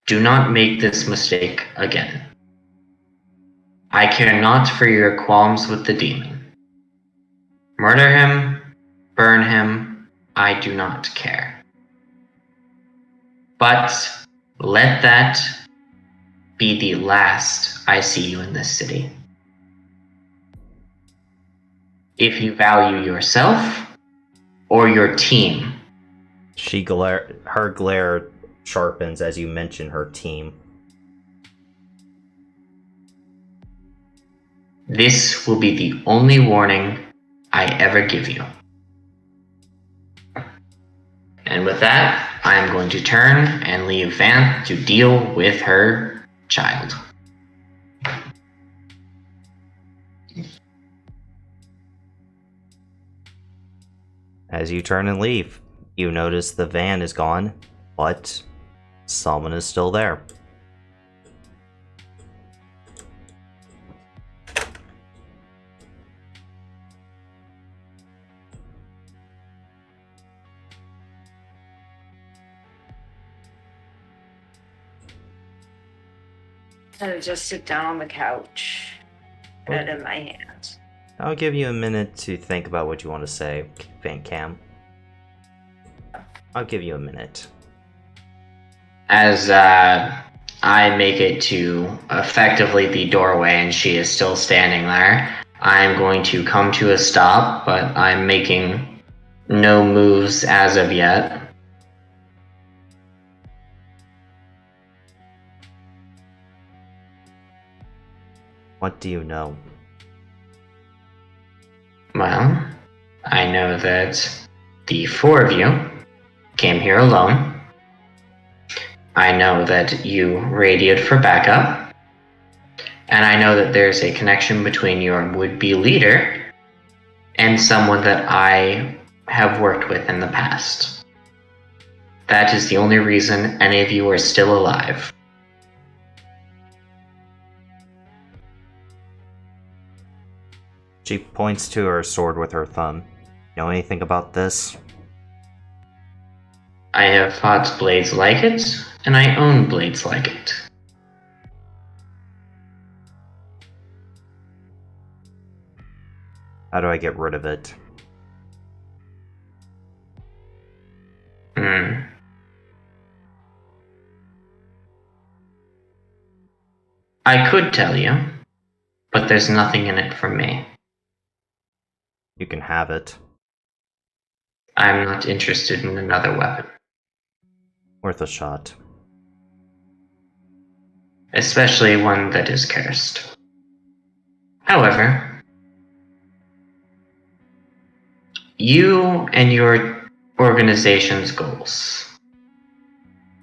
Do not make this mistake again. I care not for your qualms with the demon. Murder him, burn him, I do not care. But let that be the last I see you in this city. If you value yourself or your team. Her glare sharpens as you mention her team. This will be the only warning I ever give you. And with that, I am going to turn and leave Vanth to deal with her child. As you turn and leave, you notice the van is gone, but someone is still there. And just sit down on the couch, head in my hands. I'll give you a minute to think about what you want to say, Van Cam. I'll give you a minute. As I make it to effectively the doorway and she is still standing there, I'm going to come to a stop, but I'm making no moves as of yet. What do you know? Well, I know that the four of you came here alone. I know that you radioed for backup. And I know that there's a connection between your would-be leader and someone that I have worked with in the past. That is the only reason any of you are still alive. She points to her sword with her thumb. Know anything about this? I have fought blades like it, and I own blades like it. How do I get rid of it? I could tell you, but there's nothing in it for me. You can have it. I'm not interested in another weapon. Worth a shot. Especially one that is cursed. However, you and your organization's goals,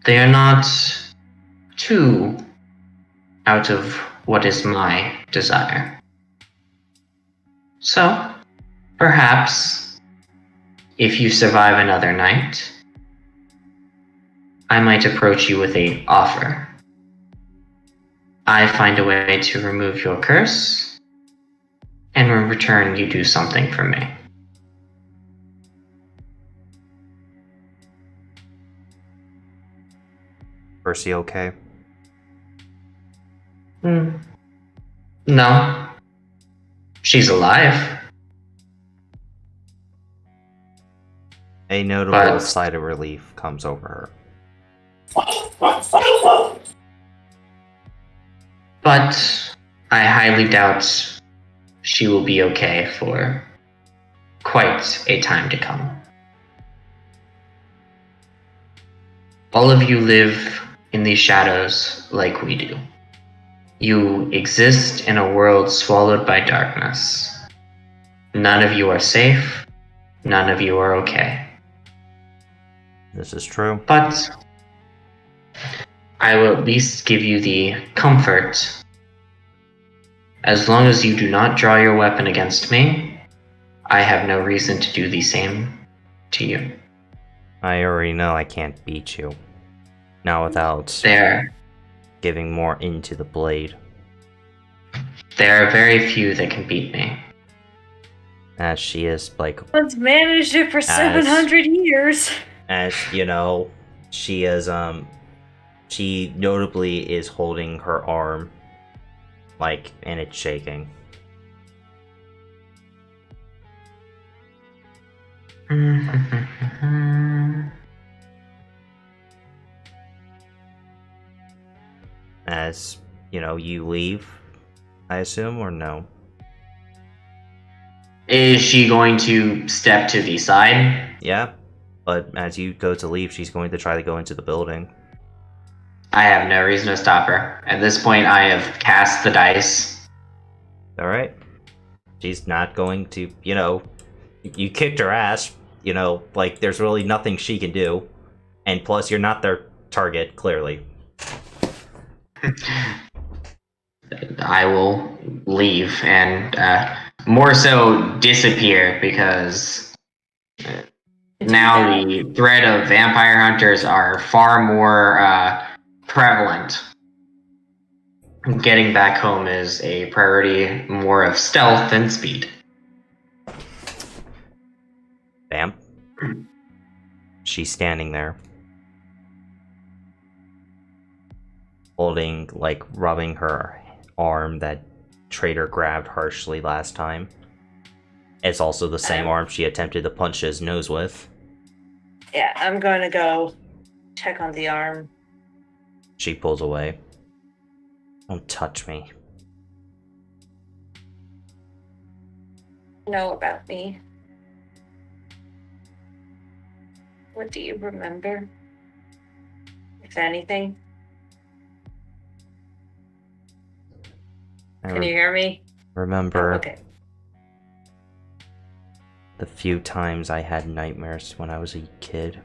they are not too out of what is my desire. So, perhaps, if you survive another night, I might approach you with an offer. I find a way to remove your curse, and in return you do something for me. Percy okay? No. She's alive. A notable But- sigh of relief comes over her. But I highly doubt she will be okay for quite a time to come. All of you live in these shadows like we do. You exist in a world swallowed by darkness. None of you are safe. None of you are okay. This is true. But I will at least give you the comfort. As long as you do not draw your weapon against me, I have no reason to do the same to you. I already know I can't beat you. Not without There giving more into the blade. are very few that can beat me. As she is like, One's managed it for 700 years. as you know, she is she notably is holding her arm, like, and it's shaking. As you know, you leave, I assume, or no? Is she going to step to the side? Yeah, but as you go to leave, she's going to try to go into the building. I have no reason to stop her. At this point, I have cast the dice. Alright. She's not going to, you know, you kicked her ass, you know, like, there's really nothing she can do. And plus, you're not their target, clearly. I will leave and more so disappear because now the threat of vampire hunters are far more prevalent. Getting back home is a priority more of stealth than speed. Bam. She's standing there. Holding, like, rubbing her arm that Traitor grabbed harshly last time. It's also the same arm she attempted to punch his nose with. Yeah, I'm going to go check on the arm. She pulls away. Don't touch me. Know about me. What do you remember? If anything? I Can you hear me? remember Oh, okay. the few times I had nightmares when I was a kid.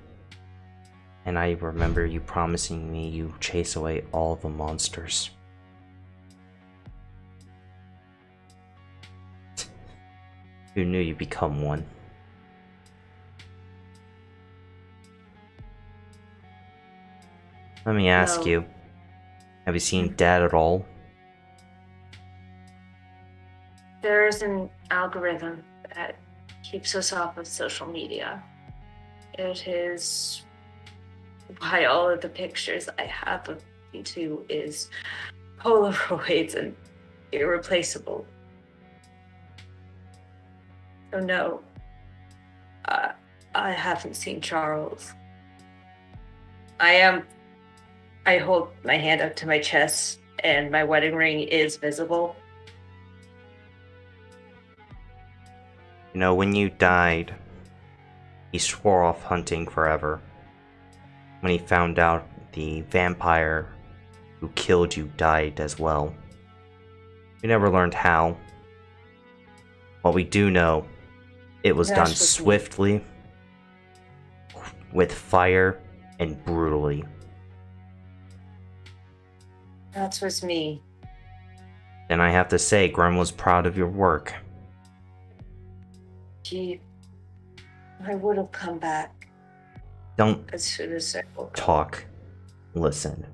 And I remember you promising me you chase away all the monsters. Who knew you'd become one? Let me ask No. you, have you seen Dad at all? There's an algorithm that keeps us off of social media. It is why all of the pictures I have of you two is Polaroids and irreplaceable. So no, I haven't seen Charles. I hold my hand up to my chest, and my wedding ring is visible. You know, when you died, he swore off hunting forever. When he found out the vampire who killed you died as well. We never learned how. What we do know, it was That done was me. swiftly, with fire, and brutally. That was me. And I have to say, Grim was proud of your work. I would have come back Don't as soon as I woke up. talk. Listen.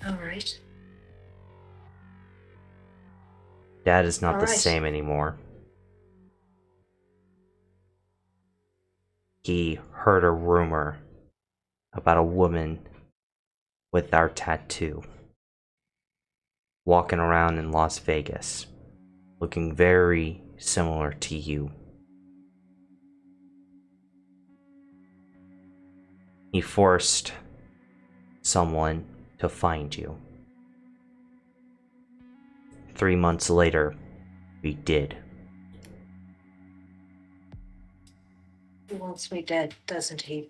All right. Dad is not All the right. same anymore. He heard a rumor about a woman with our tattoo walking around in Las Vegas, looking very similar to you. He forced someone to find you. 3 months later, we did. He wants me dead, doesn't he?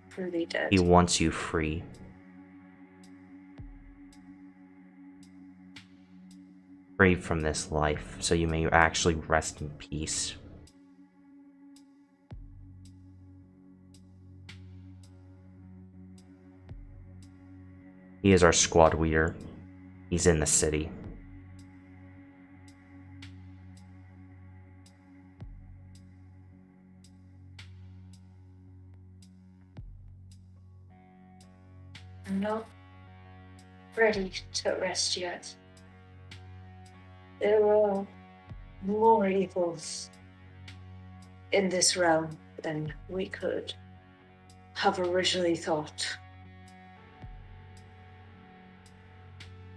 Truly dead. He wants you free. Free from this life, so you may actually rest in peace. He is our squad leader. He's in the city. I'm not ready to rest yet. There are more evils in this realm than we could have originally thought.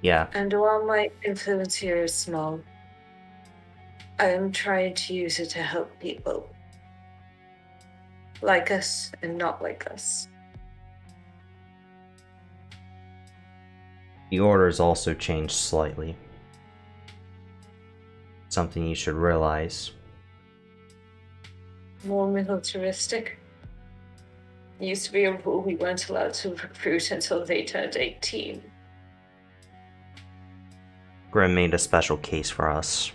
Yeah, And while my influence here is small, I am trying to use it to help people. Like us and not like us. the orders also changed slightly. Something you should realize. More militaristic. It used to be a rule we weren't allowed to recruit until they turned 18. Grim made a special case for us.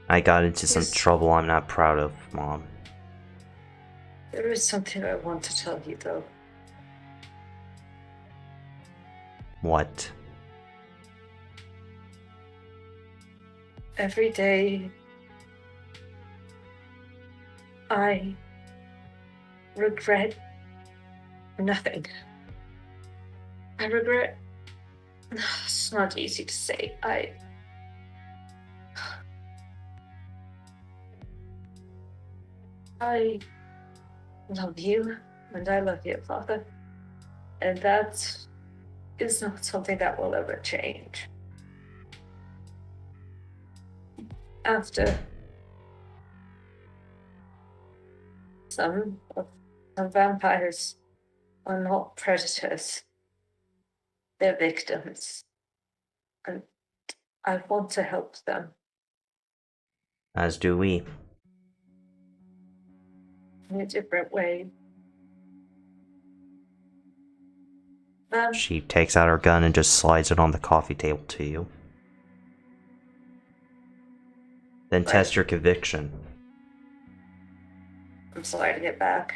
I got into some Yes. trouble I'm not proud of, Mom. There is something I want to tell you, though. What? Every day, I regret nothing. I regret. It's not easy to say. I love you, and I love your father. And that is not something that will ever change. After some vampires are not predators, they're victims. And I want to help them. As do we. In a different way. She takes out her gun and just slides it on the coffee table to you. Then test your conviction. I'm sliding it back.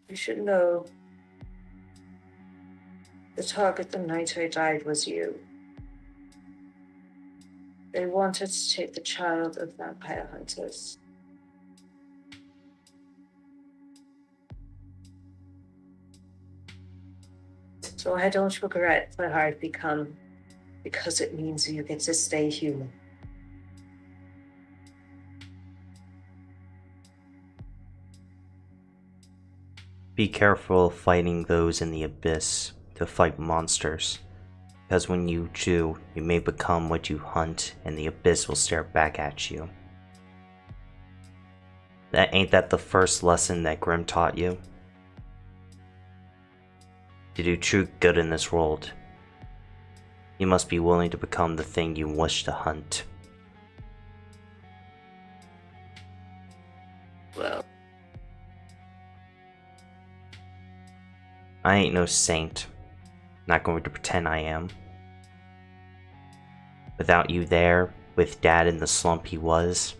You should know the target the night I died was you. They wanted to take the child of vampire hunters. So I don't regret what I've become, because it means you get to stay human. Be careful of fighting those in the abyss to fight monsters, because when you do, you may become what you hunt, and the abyss will stare back at you. Ain't that the first lesson that Grimm taught you? To do true good in this world, you must be willing to become the thing you wish to hunt. Well, I ain't no saint. Not going to pretend I am. Without you there, with Dad in the slump he was,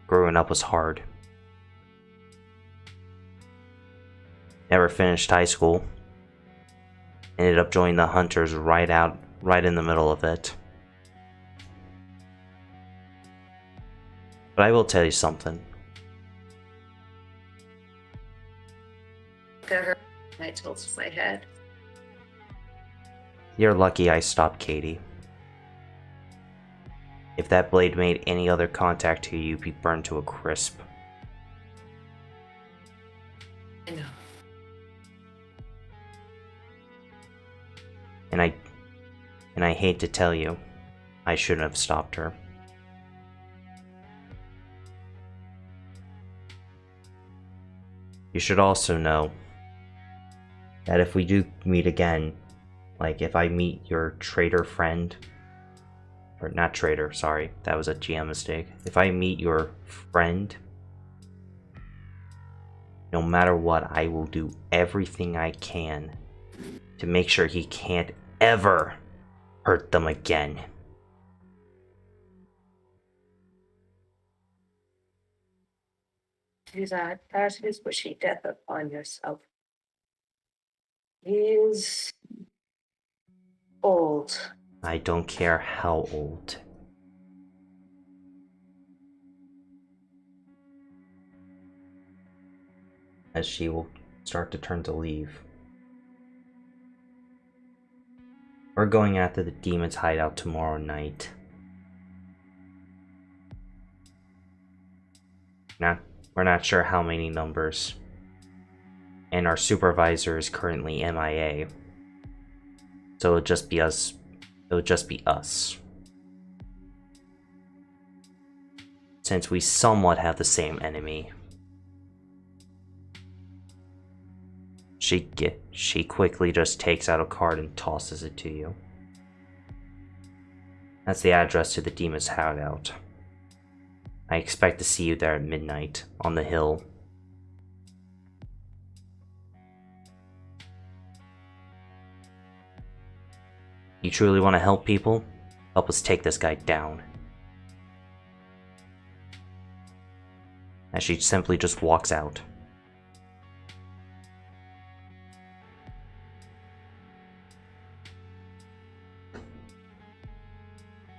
growing up was hard. Never finished high school. Ended up joining the Hunters right in the middle of it. But I will tell you something. I tilted my head. You're lucky I stopped Katie. If that blade made any other contact to you, you'd be burned to a crisp. I know. And I hate to tell you, I shouldn't have stopped her. You should also know that if we do meet again, like if I meet your traitor friend, or not traitor, sorry, that was a GM mistake. If I meet your friend, no matter what, I will do everything I can to make sure he can't ever hurt them again. Do that. That is wishing death upon yourself. He is old. I don't care how old. As she will start to turn to leave. We're going after the demon's hideout tomorrow night. We're not sure how many numbers. And our supervisor is currently MIA. So it'll just be us. It'll just be us. Since we somewhat have the same enemy. She quickly just takes out a card and tosses it to you. That's the address to the demon's hideout. I expect to see you there at midnight, on the hill. You truly want to help people? Help us take this guy down. As she simply just walks out.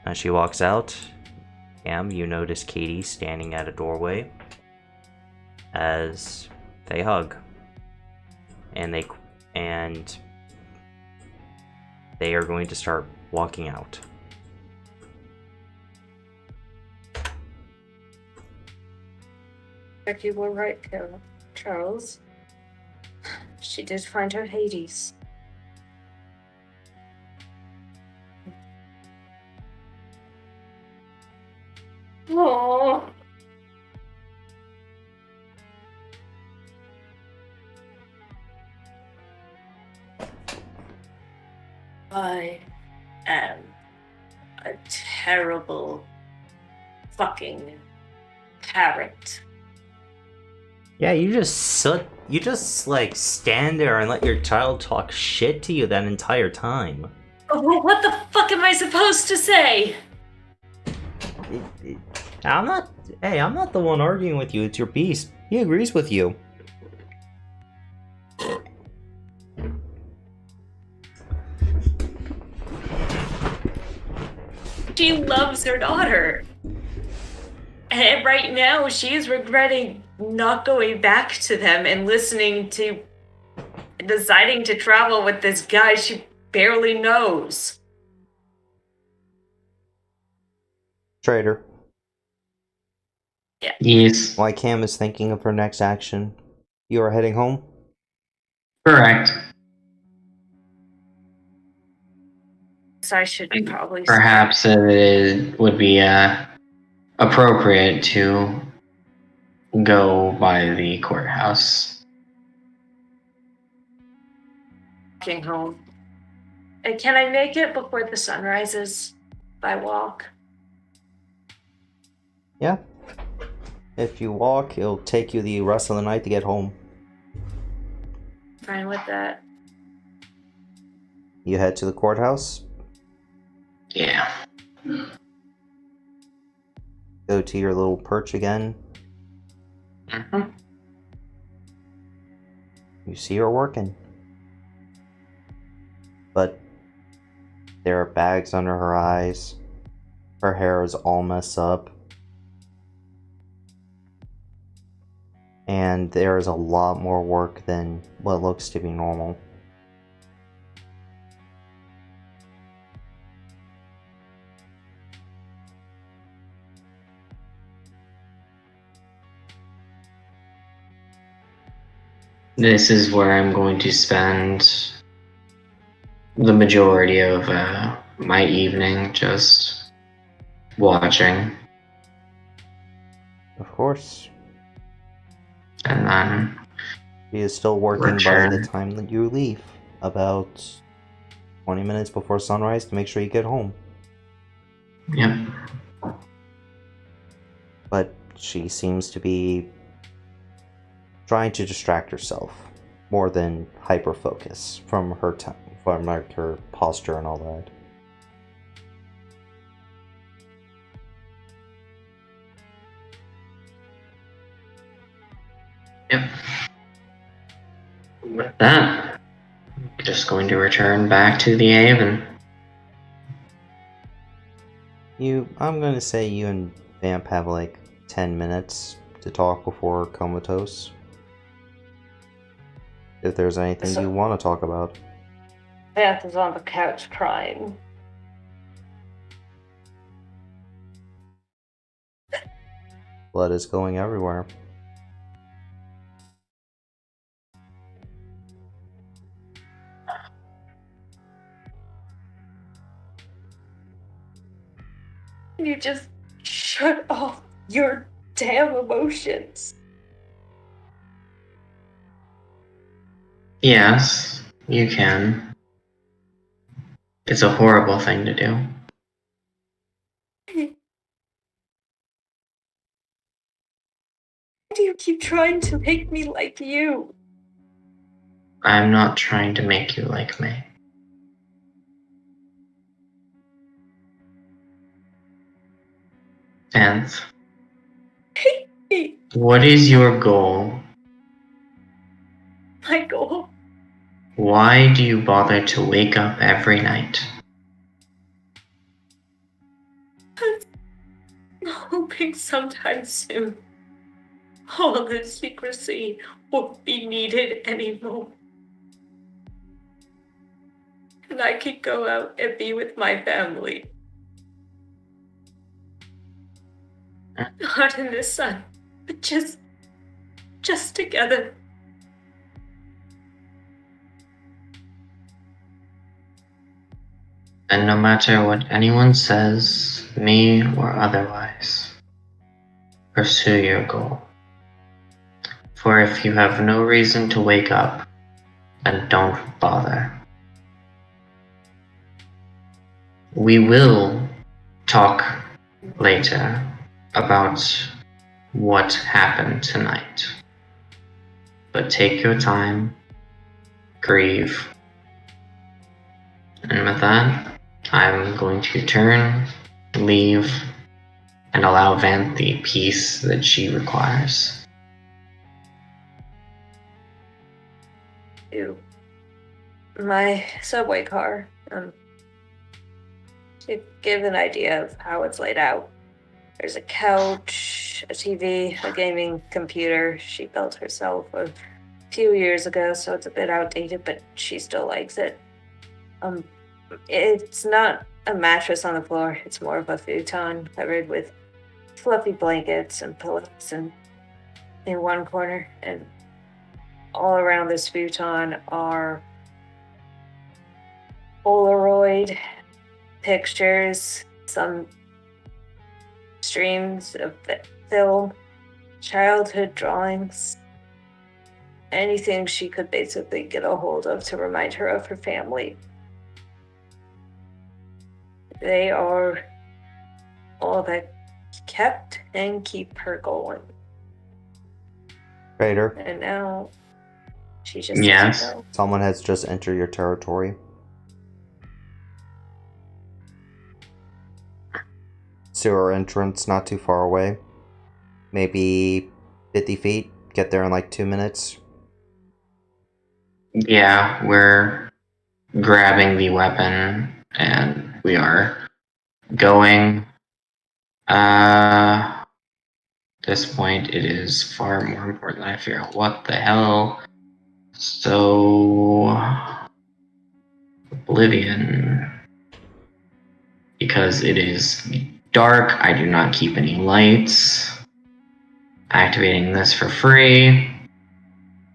As she walks out, you notice Katie standing at a doorway as they hug. And they are going to start walking out. You were right, Charles. She did find her Hades. Oh. I am a terrible fucking parent. Yeah, you just like stand there and let your child talk shit to you that entire time. Oh, well, what the fuck am I supposed to say? I'm not the one arguing with you, it's your beast. He agrees with you. She loves her daughter. And right now, she's regretting not going back to them and deciding to travel with this guy she barely knows. Trader, Yes, while Cam is thinking of her next action, you are heading home? correct. So I should probably Perhaps it would be appropriate to go by the courthouse. walking home. And can I make it before the sun rises by walk? Yeah. If you walk, it'll take you the rest of the night to get home. Fine with that. You head to the courthouse, Yeah. go to your little perch again. Mm-hmm. You see her working. But there are bags under her eyes. Her hair is all messed up. And there is a lot more work than what looks to be normal. This is where I'm going to spend the majority of my evening just watching, Of course. and then She is still working by Return. the time that you leave. About 20 minutes before sunrise to make sure you get home. yep. But she seems to be trying to distract herself more than hyper focus from her time, from like her posture and all that. Yep. With that, I'm just going to return back to the Haven. I'm gonna say you and Vamp have like 10 minutes to talk before Comatose. If there's anything you want to talk about. Beth is on the couch crying. Blood is going everywhere. You just shut off your damn emotions. Yes, you can. It's a horrible thing to do. Why do you keep trying to make me like you? I'm not trying to make you like me. Tenth, Hey, what is your goal? my goal. Why do you bother to wake up every night? I'm hoping sometime soon all this secrecy won't be needed anymore. And I can go out and be with my family. Not in the sun, but just together. And no matter what anyone says, me or otherwise, pursue your goal. For if you have no reason to wake up, then don't bother. We will talk later about what happened tonight. But take your time, grieve. And with that, I'm going to turn, leave, and allow Vant the peace that she requires. To my subway car. To give an idea of how it's laid out. There's a couch, a TV, a gaming computer she built herself a few years ago, so it's a bit outdated, but she still likes it. It's not a mattress on the floor, it's more of a futon covered with fluffy blankets and pillows and in one corner, and all around this futon are Polaroid pictures, some streams of film, childhood drawings, anything she could basically get a hold of to remind her of her family. They are all that kept and keep her going. Raider, And now she just Yes. doesn't know. someone has just entered your territory. Sewer entrance not too far away. Maybe 50 feet. Get there in like 2 minutes. Yeah, we're grabbing the weapon and we are going. At this point, it is far more important that I figure out what the hell. So, Oblivion. Because it is dark, I do not keep any lights. Activating this for free.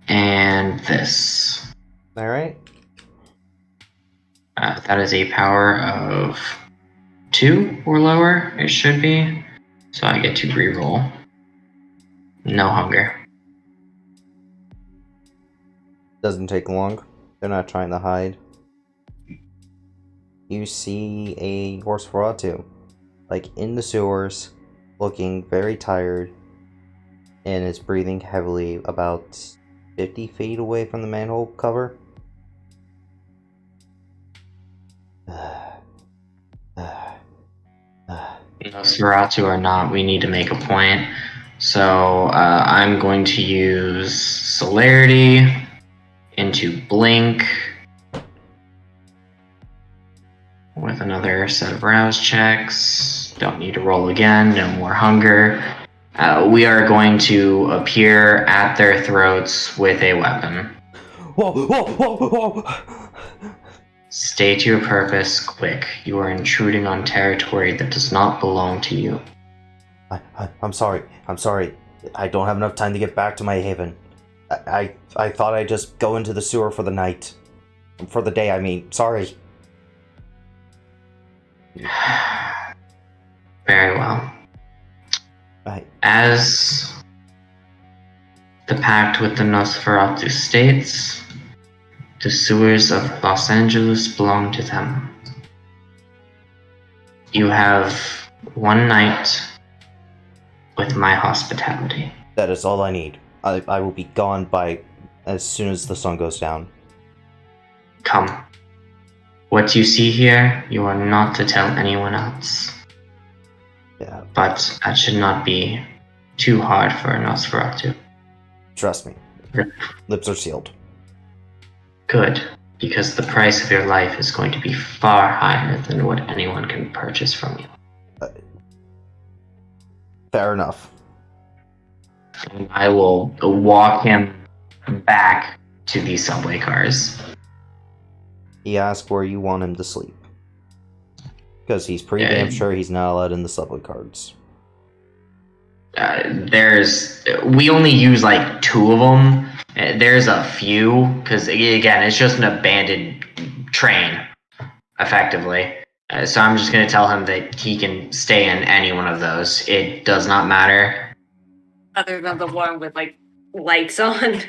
And this. Alright. That is a power of 2 or lower, it should be. So I get to reroll. No hunger. Doesn't take long. They're not trying to hide. You see a Nosferatu, like in the sewers, looking very tired, and is breathing heavily about 50 feet away from the manhole cover. Nosferatu or not, we need to make a point. So I'm going to use Celerity into Blink with another set of rouse checks. Don't need to roll again, no more hunger. We are going to appear at their throats with a weapon. Whoa, whoa, whoa, whoa! State your purpose quick. You are intruding on territory that does not belong to you. I'm sorry. I'm sorry. I don't have enough time to get back to my haven. I thought I'd just go into the sewer for the night. For the day, I mean. Sorry. Very well. Right. As the pact with the Nosferatu states, the sewers of Los Angeles belong to them. You have one night with my hospitality. That is all I need. I will be gone by as soon as the sun goes down. Come. What you see here, you are not to tell anyone else. Yeah, But that should not be too hard for a Nosferatu. trust me. Lips are sealed. Good, because the price of your life is going to be far higher than what anyone can purchase from you. Fair enough. And I will walk him back to the subway cars. He asks where you want him to sleep. Because he's pretty Yeah. damn sure he's not allowed in the subway cards. We only use like 2 of them. There's a few, because again, it's just an abandoned train, effectively. So I'm just going to tell him that he can stay in any one of those. It does not matter. Other than the one with like lights on.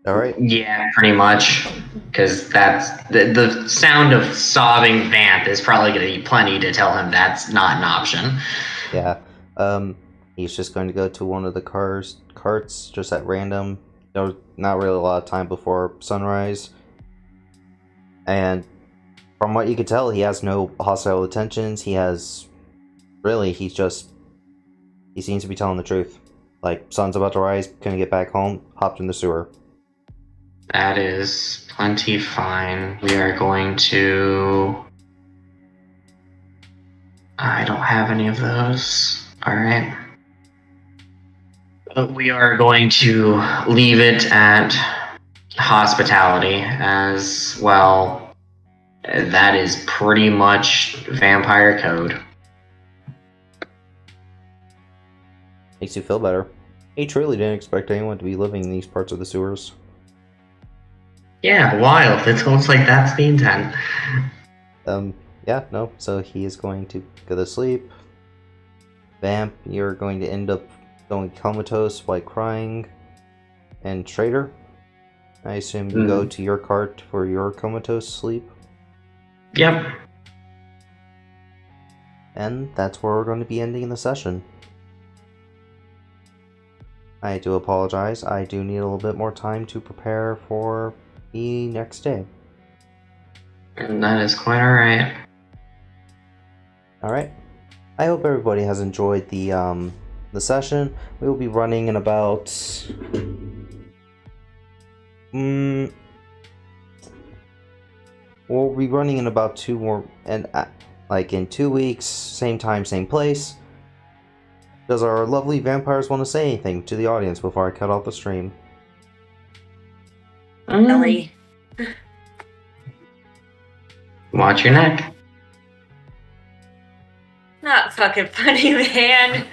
All right. Yeah, pretty much. Because that's the sound of sobbing Vamp is probably going to be plenty to tell him that's not an option. Yeah. He's just going to go to one of the carts just at random. There's not really a lot of time before sunrise. And from what you could tell, he has no hostile intentions. He seems to be telling the truth. Like, sun's about to rise, gonna get back home, hopped in the sewer. That is plenty fine. We are going to... I don't have any of those. Alright. We are going to leave it at hospitality as well. That is pretty much vampire code. Makes you feel better. He truly didn't expect anyone to be living in these parts of the sewers. Yeah, wild. It's almost like that's the intent. Yeah, no, so he is going to go to sleep. Vamp, you're going to end up going comatose while crying. And Trader, I assume you go to your cart for your comatose sleep. Yep. And that's where we're going to be ending the session. I do apologize, I do need a little bit more time to prepare for the next day. And that is quite alright. Alright. I hope everybody has enjoyed the session. We will be running in about... we'll be running in about 2 more... and like in 2 weeks, same time, same place. Does our lovely vampires want to say anything to the audience before I cut off the stream? Ellie. Watch your neck. Not fucking funny, man.